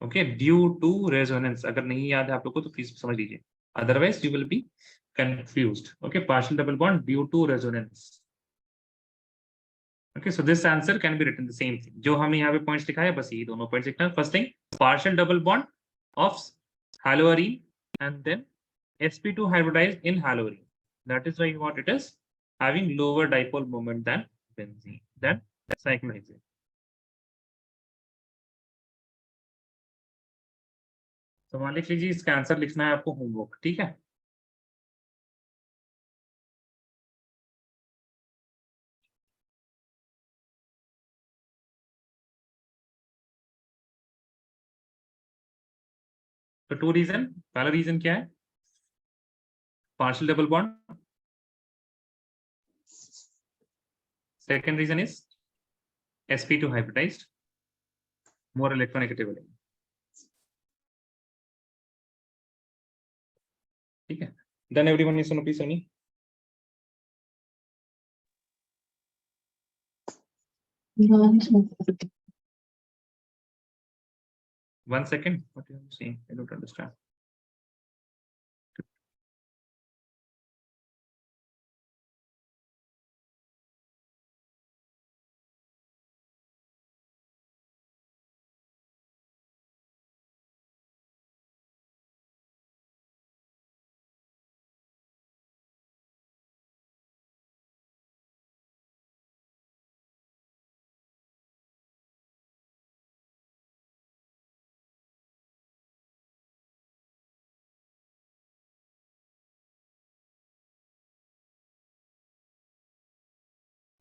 Okay, due to resonance. अगर नहीं याद है आप लोगों को तो please समझ लीजिए. Otherwise, you will be confused. Okay, partial double bond due to resonance. Okay, so this answer can be written the same thing. जो हमें यहाँ पे points लिखा है बस ये दोनों points लिखना है. First thing, partial double bond of haloarene and then sp2 hybridized in haloarene. That is why what it is having lower dipole moment than benzene, than cyclohexane. तो मान लीजिए इसका आंसर लिखना है आपको होमवर्क, ठीक है? तो 2 रीजन. पहला रीजन क्या है? Partial double bond. Second reason is sp2 hybridized, more electronegativity. ठीक है? Done everyone? Yes or no, please tell me. One second. What are you saying? I don't understand.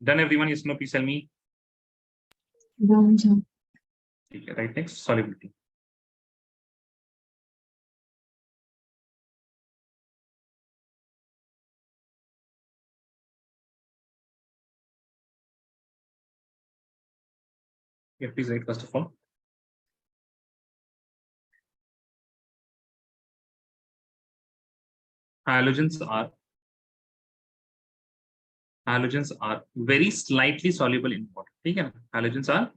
Done everyone? Yes or no, please tell me. Done, sir. ठीक है, right next, solubility. Yeah, please write first of all. Halogens are very slightly soluble in water. ठीक है ना? Halogens are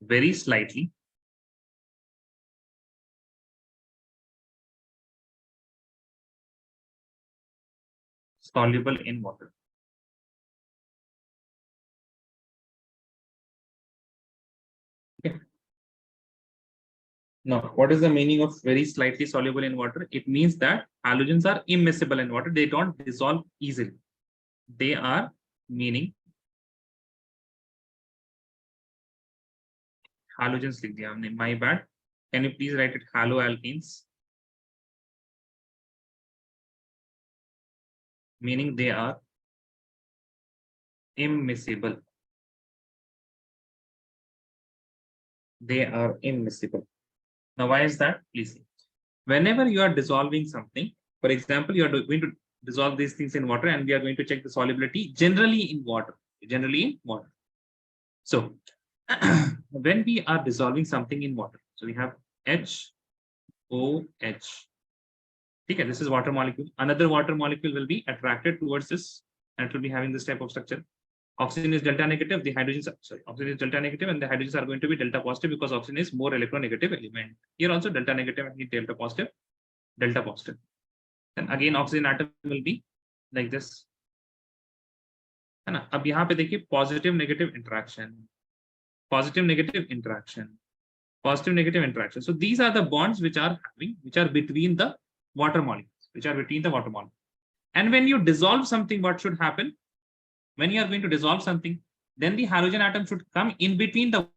very slightly soluble in water. Okay. Now, what is the meaning of very slightly soluble in water? It means that halogens are immiscible in water. They don't dissolve easily. They are meaning halogens लिख दिया हमने. My bad. Can you please write it haloalkenes? Meaning they are immiscible. They are immiscible. Now, why is that? Please see. Whenever you are dissolving something, for example, you are going to dissolve these things in water, and we are going to check the solubility generally in water. So, when we are dissolving something in water, so we have HOH. Okay, this is water molecule. Another water molecule will be attracted towards this, and it will be having this type of structure. Oxygen is delta negative, the hydrogens are, sorry, oxygen is delta negative, and the hydrogens are going to be delta positive because oxygen is more electronegative element. Here also delta negative and delta positive, delta positive. Then again oxygen atom will be like this. है ना? अब यहाँ पे देखिए positive negative interaction, positive negative interaction, positive negative interaction. So these are the bonds which are between the water molecules, And when you dissolve something, what should happen? When you are going to dissolve something, then the halogen atom should come in between the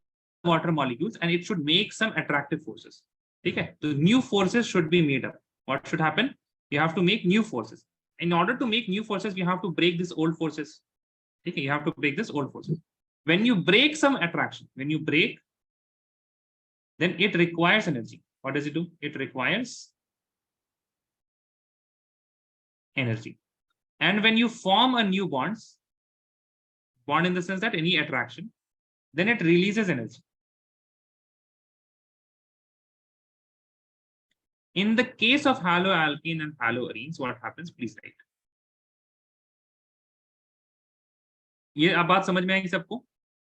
water molecules, and it should make some attractive forces. ठीक है, तो new forces should be made up. What should happen? You have to make new forces. In order to make new forces, you have to break these old forces. Okay, you have to break this old forces. When you break some attraction, when you break, then it requires energy. What does it do? It requires energy. And when you form a new bond in the sense that any attraction, then it releases energy. In the case of haloalkane and haloarenes, what happens? Please write. ये अब बात समझ में आएगी सबको?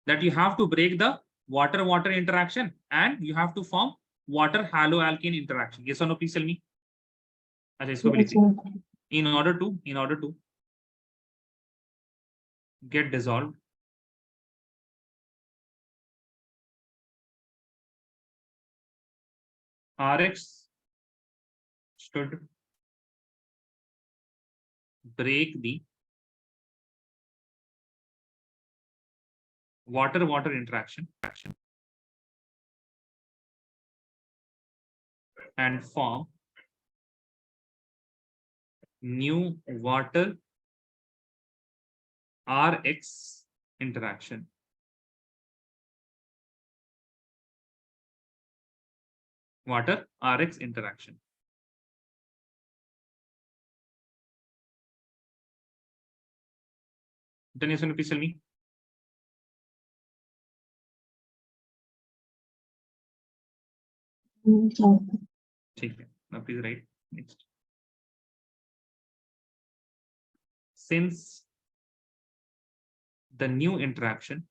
That you have to break the water-water interaction and you have to form water-haloalkane interaction. Yes or no? Please tell me. अच्छा, इसको भी लिख दीजिए. In order to get dissolved, Rx should break the water-water interaction and form new water Rx interaction. Water Rx interaction. Then yes or no, please tell me. ठीक है. Now please write next. Since the new interaction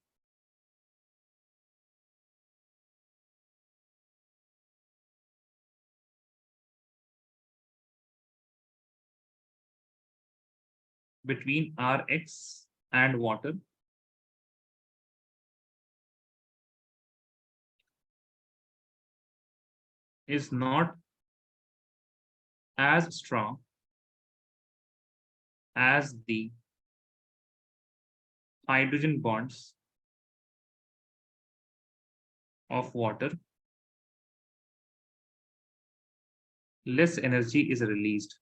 between Rx and water is not as strong as the hydrogen bonds of water, less energy is released.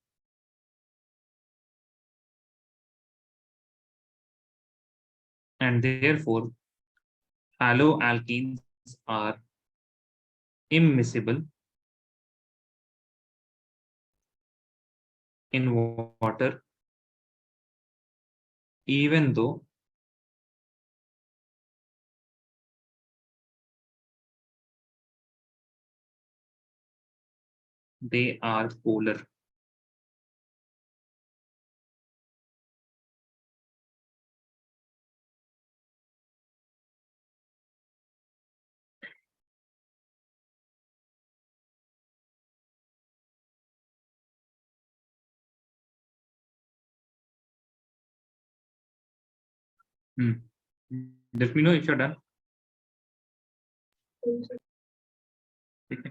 And therefore, haloalkenes are immiscible in water, even though they are polar. Let me know if you're done. Okay.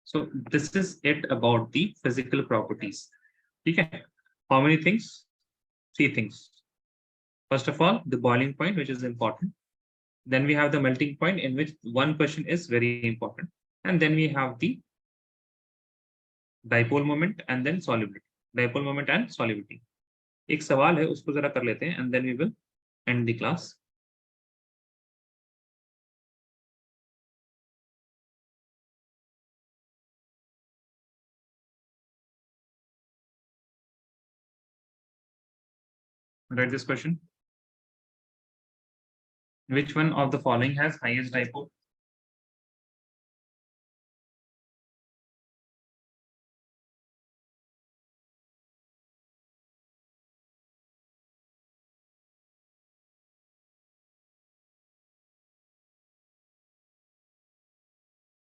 So this is it about the physical properties. Okay. How many things? 3 things. First of all, the boiling point, which is important. Then we have the melting point, in which one question is very important. And then we have the dipole moment and then solubility. Dipole moment and solubility. एक सवाल है, उसको जरा कर लेते हैं, and then we will end the class. Write this question. Which one of the following has highest dipole?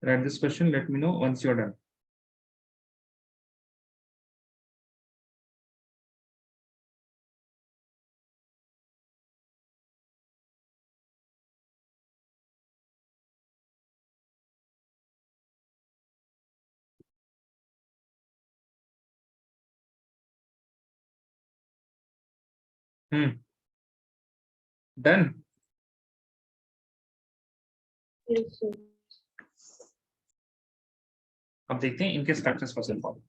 Write this question. Let me know once you're done. Done. Yes, sir. अब देखते हैं इनके structures first of all.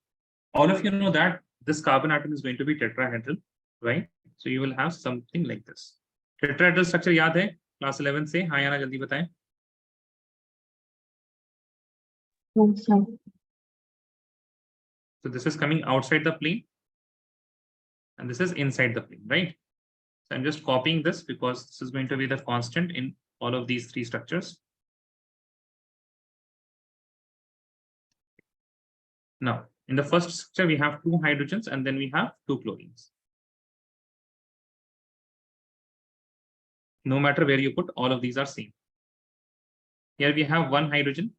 All of you know that this carbon atom is going to be tetrahedral, right? So you will have something like this. Tetrahedral structure याद है class 11 से? हाँ या ना, जल्दी बताएं. Yes, sir. So this is coming outside the plane and this is inside the plane, right? So I'm just copying this because this is going to be the constant in all of these three structures. Now, in the first structure, we have 2 hydrogens and then we have 2 chlorines. No matter where you put, all of these are same. Here we have 1 hydrogen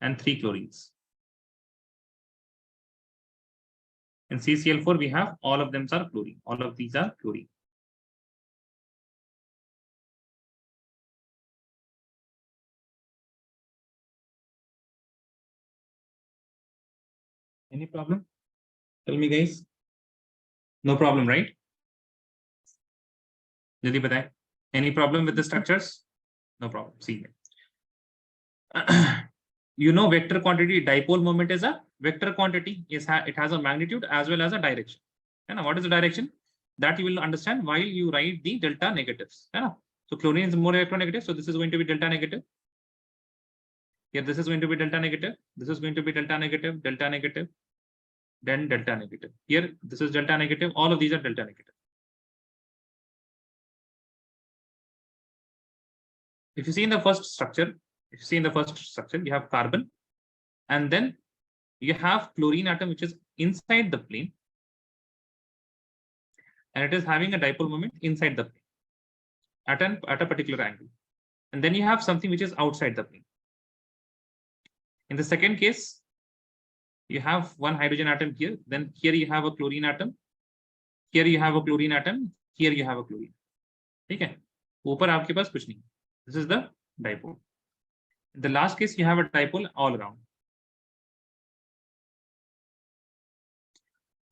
and 3 chlorines. In CCl4, we have all of them are chlorine. All of these are chlorine. Any problem? Tell me, guys. No problem, right? Jyoti बताएं. Any problem with the structures? No problem. See. You know, vector quantity dipole moment is a vector quantity. It has a magnitude as well as a direction. And what is the direction? That you will understand while you write the delta negatives. So chlorine is more electronegative. So this is going to be delta negative. Here this is going to be delta negative. This is going to be delta negative, delta negative, then delta negative. Here this is delta negative. All of these are delta negative. If you see in the first structure, you have carbon, and then you have chlorine atom which is inside the plane, and it is having a dipole moment inside the plane at a particular angle. And then you have something which is outside the plane. In the second case, you have 1 hydrogen atom here, then here you have a chlorine atom, here you have a chlorine atom, here you have a chlorine. Okay, ऊपर आपके पास कुछ नहीं. This is the dipole. In the last case, you have a dipole all around.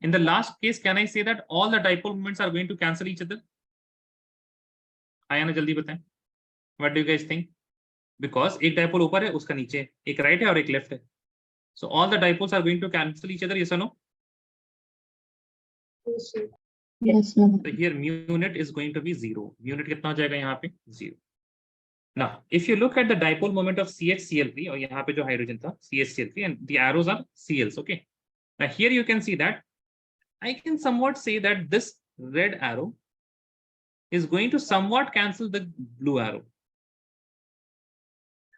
In the last case, can I say that all the dipole moments are going to cancel each other? आया ना, जल्दी बताएं. What do you guys think? Because एक dipole ऊपर है, उसका नीचे, एक right है और एक left है. So all the dipoles are going to cancel each other, yes or no? Yes, sir. Yes, sir. So here mu net is going to be 0. Mu net कितना हो जाएगा यहाँ पे? 0. Now, if you look at the dipole moment of CHCl3, और यहाँ पे जो hydrogen था CHCl3, and the arrows are Cls, okay? Now here you can see that I can somewhat say that this red arrow is going to somewhat cancel the blue arrow,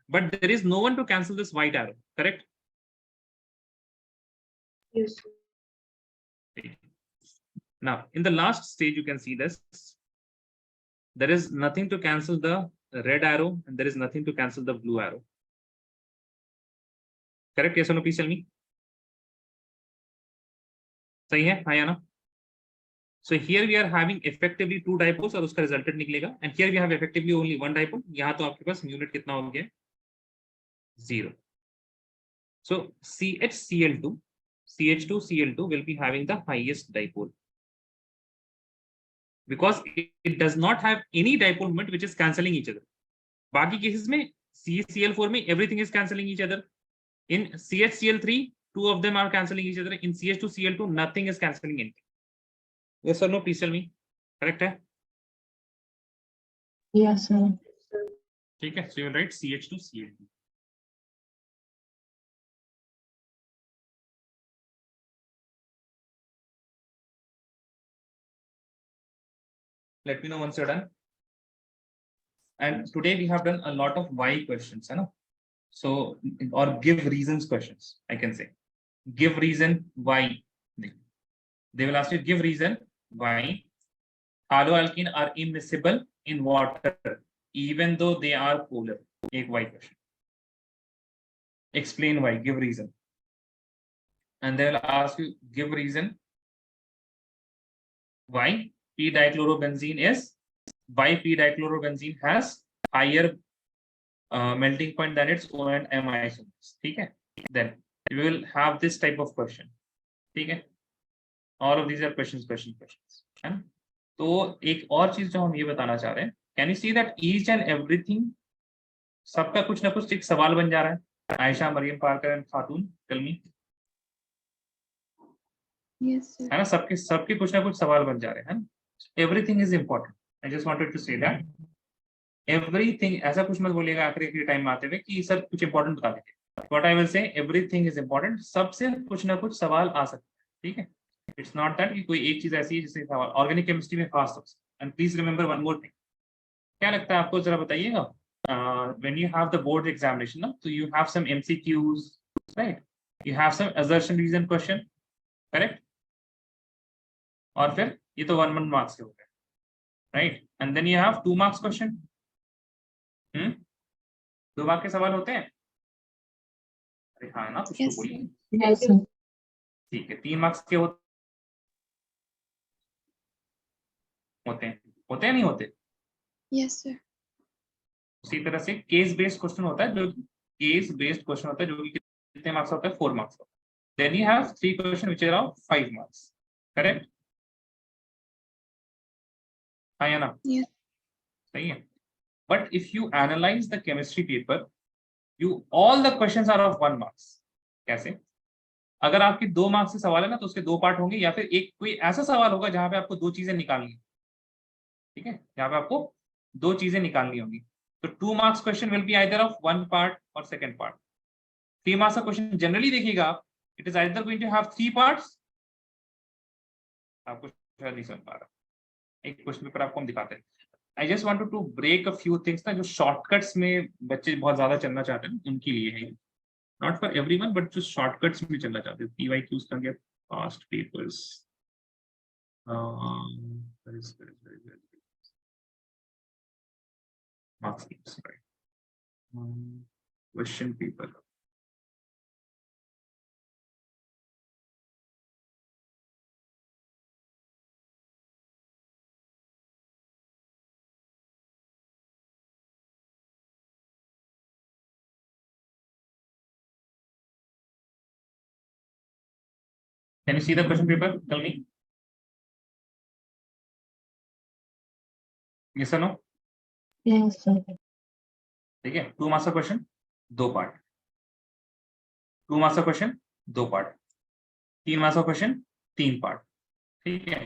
but there is no one to cancel this white arrow, correct? Yes, sir. Now, in the last stage, you can see this. There is nothing to cancel the red arrow, and there is nothing to cancel the blue arrow. Correct? Yes or no? Please tell me. सही है? हाँ या ना? So here we are having effectively 2 dipoles और उसका resultant निकलेगा. And here we have effectively only 1 dipole. यहाँ तो आपके पास mu net कितना हो गया? 0. So CH2Cl2 will be having the highest dipole, because it does not have any dipole moment which is cancelling each other. बाकी cases में CCl4 में everything is cancelling each other. In CHCl3, 2 of them are cancelling each other. In CH2Cl2, nothing is cancelling anything. Yes or no? Please tell me. Correct है? Yes, sir. ठीक है. So you will write CH2Cl2. Let me know once you're done. And today we have done a lot of why questions, you know? So, or give reasons questions, I can say. Give reason why. They will ask you, give reason why haloalkene are immiscible in water, even though they are polar. Ek why question. Explain why, give reason. And they will ask you, give reason why p-dichlorobenzene has higher melting point than its O and M isomers. Okay? Then you will have this type of question. Okay? All of these are questions. And तो एक और चीज जो हम ये बताना चाह रहे हैं, can you see that each and everything सबका कुछ ना कुछ एक सवाल बन जा रहा है. Ayesha, Maryam, Parker and Khatoon, tell me. Yes, sir. है ना, सबके सबके कुछ ना कुछ सवाल बन जा रहे हैं। Everything is important, I just wanted to say that everything. ऐसा कुछ मत बोलिएगा आखिरी के टाइम में आते हुए कि सर कुछ इंपॉर्टेंट बता दीजिए। What I will say, everything is important, सबसे कुछ ना कुछ सवाल आ सकता है, ठीक है। इट्स नॉट दैट कि कोई एक चीज ऐसी है जिससे सवाल ऑर्गेनिक केमिस्ट्री में फास्ट हो। And please remember one more thing, क्या लगता है आपको, जरा बताइएगा। when you have the board examination ना, तो you have some MCQs, right? You have some assertion reason question, correct? और फिर ये तो 1 marks के हो गए, right? And then you have 2 marks question. 2 mark के सवाल होते हैं। अरे हाँ ना, कुछ तो Yes, बोलिए। sir. Yes, sir. ठीक है, 3 marks के होते हैं, होते हैं नहीं होते। Yes, sir. उसी तरह से केस बेस्ड क्वेश्चन होता है, जो केस बेस्ड क्वेश्चन होता है, जो कि कितने मार्क्स होता है, 4 मार्क्स होता है। Then you have 3 question which are of 5 marks, correct? हाँ या ना? Yes. सही है। But if you analyse the chemistry paper, you all the questions are of 1 marks. कैसे? अगर आपके 2 मार्क्स से सवाल है ना, तो उसके 2 पार्ट होंगे, या फिर एक कोई ऐसा सवाल होगा जहां पे आपको 2 चीजें निकालनी है, ठीक है, जहां पे आपको 2 चीजें निकालनी होगी। तो 2 marks question will be either of 1 part और 2nd पार्ट। 3 मार्क्स का क्वेश्चन जनरली देखिएगा आप, it is either going to have 3 parts. आपको शायद नहीं समझ पा रहा, एक क्वेश्चन पेपर आपको हम दिखाते हैं। I just wanted to break a few things ना, जो शॉर्टकट्स में बच्चे बहुत ज्यादा चलना चाहते हैं, उनके लिए है। नॉट फॉर एवरीवन, बट जो शॉर्टकट्स में चलना चाहते हैं, PYQs का गया past papers. Marks question paper. Can you see the question paper? Tell me. Yes or no? Yes, sir. ठीक है, 2 मार्क्स का क्वेश्चन 2 पार्ट, 2 मार्क्स का क्वेश्चन 2 पार्ट, 3 मार्क्स का क्वेश्चन 3 पार्ट, ठीक है।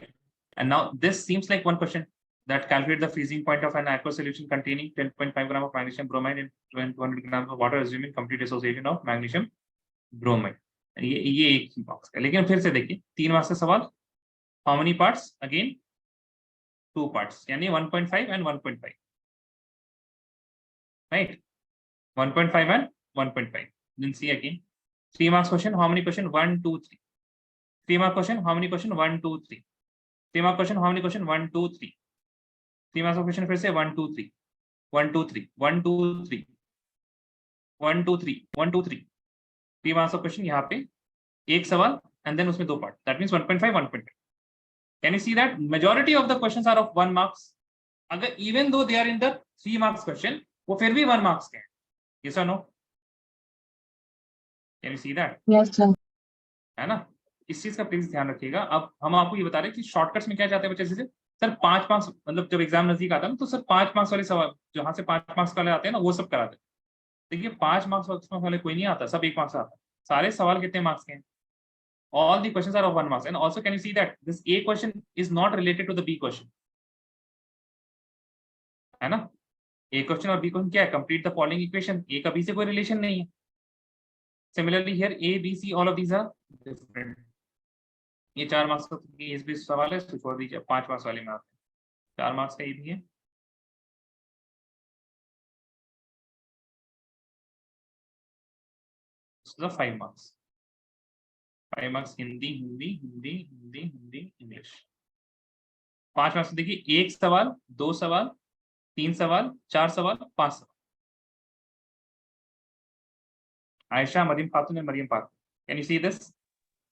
And now this seems like one question that calculate the freezing point of an aqueous solution containing 10.5 gram of magnesium bromide and 200 grams of water, assuming complete dissociation of magnesium bromide. ये एक ही marks का। लेकिन फिर से देखिए, 3 marks का सवाल, how many parts? Again 2 parts, यानी 1.5 and 1.5, right? 1.5 and 1.5. Then see again, 3 marks question, how many question? 1, 2, 3. 3 mark question, how many question? 1, 2, 3. 3 mark question, how many question? 1, 2, 3. 3 marks question फिर से 1, 2, 3, 1, 2, 3, 1, 2, 3, 1, 2, 3, 1, 2, 3. 3 marks question यहाँ पे एक सवाल, and then उसमें 2 part, that means 1.5, 1.5. Can you see that majority of the questions are of 1 marks? अगर even though they are in the 3 marks question, वो फिर भी 1 marks के हैं। Yes or no? Can you see that? Yes, sir. है ना, इस चीज का प्लीज ध्यान रखिएगा। अब हम आपको ये बता रहे हैं कि शॉर्टकट्स में क्या चाहते हैं बच्चे से, सर 5 मार्क्स, मतलब जब एग्जाम नजदीक आता है ना, तो सर 5 मार्क्स वाले सवाल, जहां से 5 मार्क्स वाले आते हैं ना, वो सब कराते हैं। देखिए 5 मार्क्स वाले कोई नहीं आता, सब 1 मार्क्स आता है। सारे सवाल कितने मार्क्स के हैं? All the questions are of 1 marks. And also can you see that this A question is not related to the B question, है ना? A question और B question क्या है? Complete the following equation. A का B से कोई relation नहीं है। Similarly here A, B, C, all of these are different. ये 4 मार्क्स का इस भी सवाल है, इसको छोड़ दीजिए। 5 मार्क्स वाले में आते हैं, 4 मार्क्स का ये भी है। So 5 marks. 5 marks Hindi Hindi Hindi Hindi Hindi English. 5 marks देखिए, 1 सवाल, 2 सवाल, 3 सवाल, 4 सवाल, 5 सवाल। आयशा, मरियम खातून एंड मरियम पाक, can you see this?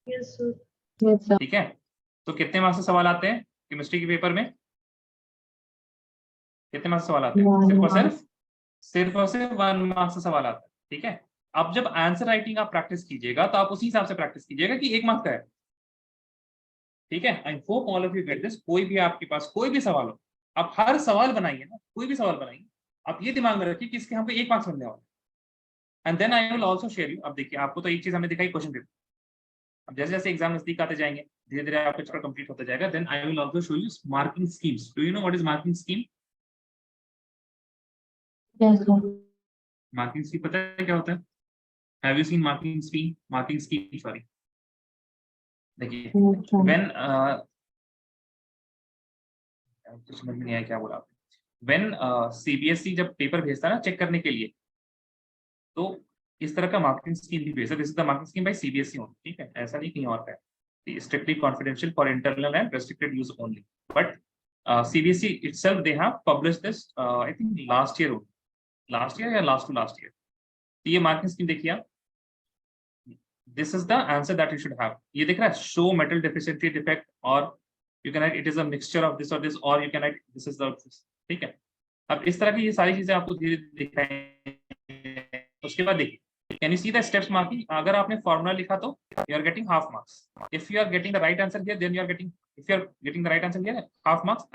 Yes, sir. Yes, sir. ठीक है, तो कितने मार्क्स से सवाल आते हैं केमिस्ट्री के पेपर में? कितने मार्क्स से सवाल आते हैं? 1 सिर्फ और सिर्फ 1 मार्क्स से सवाल आता है, ठीक है। अब जब आंसर राइटिंग आप प्रैक्टिस कीजिएगा, तो आप उसी हिसाब से प्रैक्टिस कीजिएगा कि 1 मार्क्स का है, ठीक है। I hope all of you get this. कोई भी आपके पास कोई भी सवाल हो, आप हर सवाल बनाइए ना, कोई भी सवाल बनाइए, आप ये दिमाग में रखिए कि इसके हमको 1 मार्क्स मिलने वाला है। And then I will also share you. अब देखिए आपको तो एक चीज हमने दिखाई क्वेश्चन पेपर, अब जैसे जैसे एग्जाम नजदीक आते जाएंगे धीरे धीरे आपका चैप्टर कंप्लीट होता जाएगा। Then I will also show you marking schemes. Do you know what is marking scheme? Yes, sir. Marking scheme पता है क्या होता है? Have you seen marking scheme? Marking scheme sorry, देखिए Yes, sir. व्हेन कुछ समझ में नहीं आया क्या बोला आपने। व्हेन सीबीएसई जब पेपर भेजता है ना चेक करने के लिए, तो इस तरह का मार्किंग स्कीम भी भेजता है। This is the marking scheme bye CBSE only, ठीक है, ऐसा नहीं कहीं और का है। Strictly confidential for internal and restricted use only, but CBSE itself they have published this I think last year या लास्ट टू लास्ट ईयर। तो ये मार्किंग स्कीम देखिए आप, this is the answer that you should have. ये दिख रहा है show metal deficiency defect, और you can write it is a mixture of this और दिस, और you can write this is the, ठीक है। अब इस तरह की ये सारी चीजें आपको धीरे दिखाएंगे। उसके बाद देखिए can you see the steps marking. अगर आपने फॉर्मूला लिखा तो you are getting half marks. If you are getting the right answer here then you are getting, if you are getting the right answer here half marks,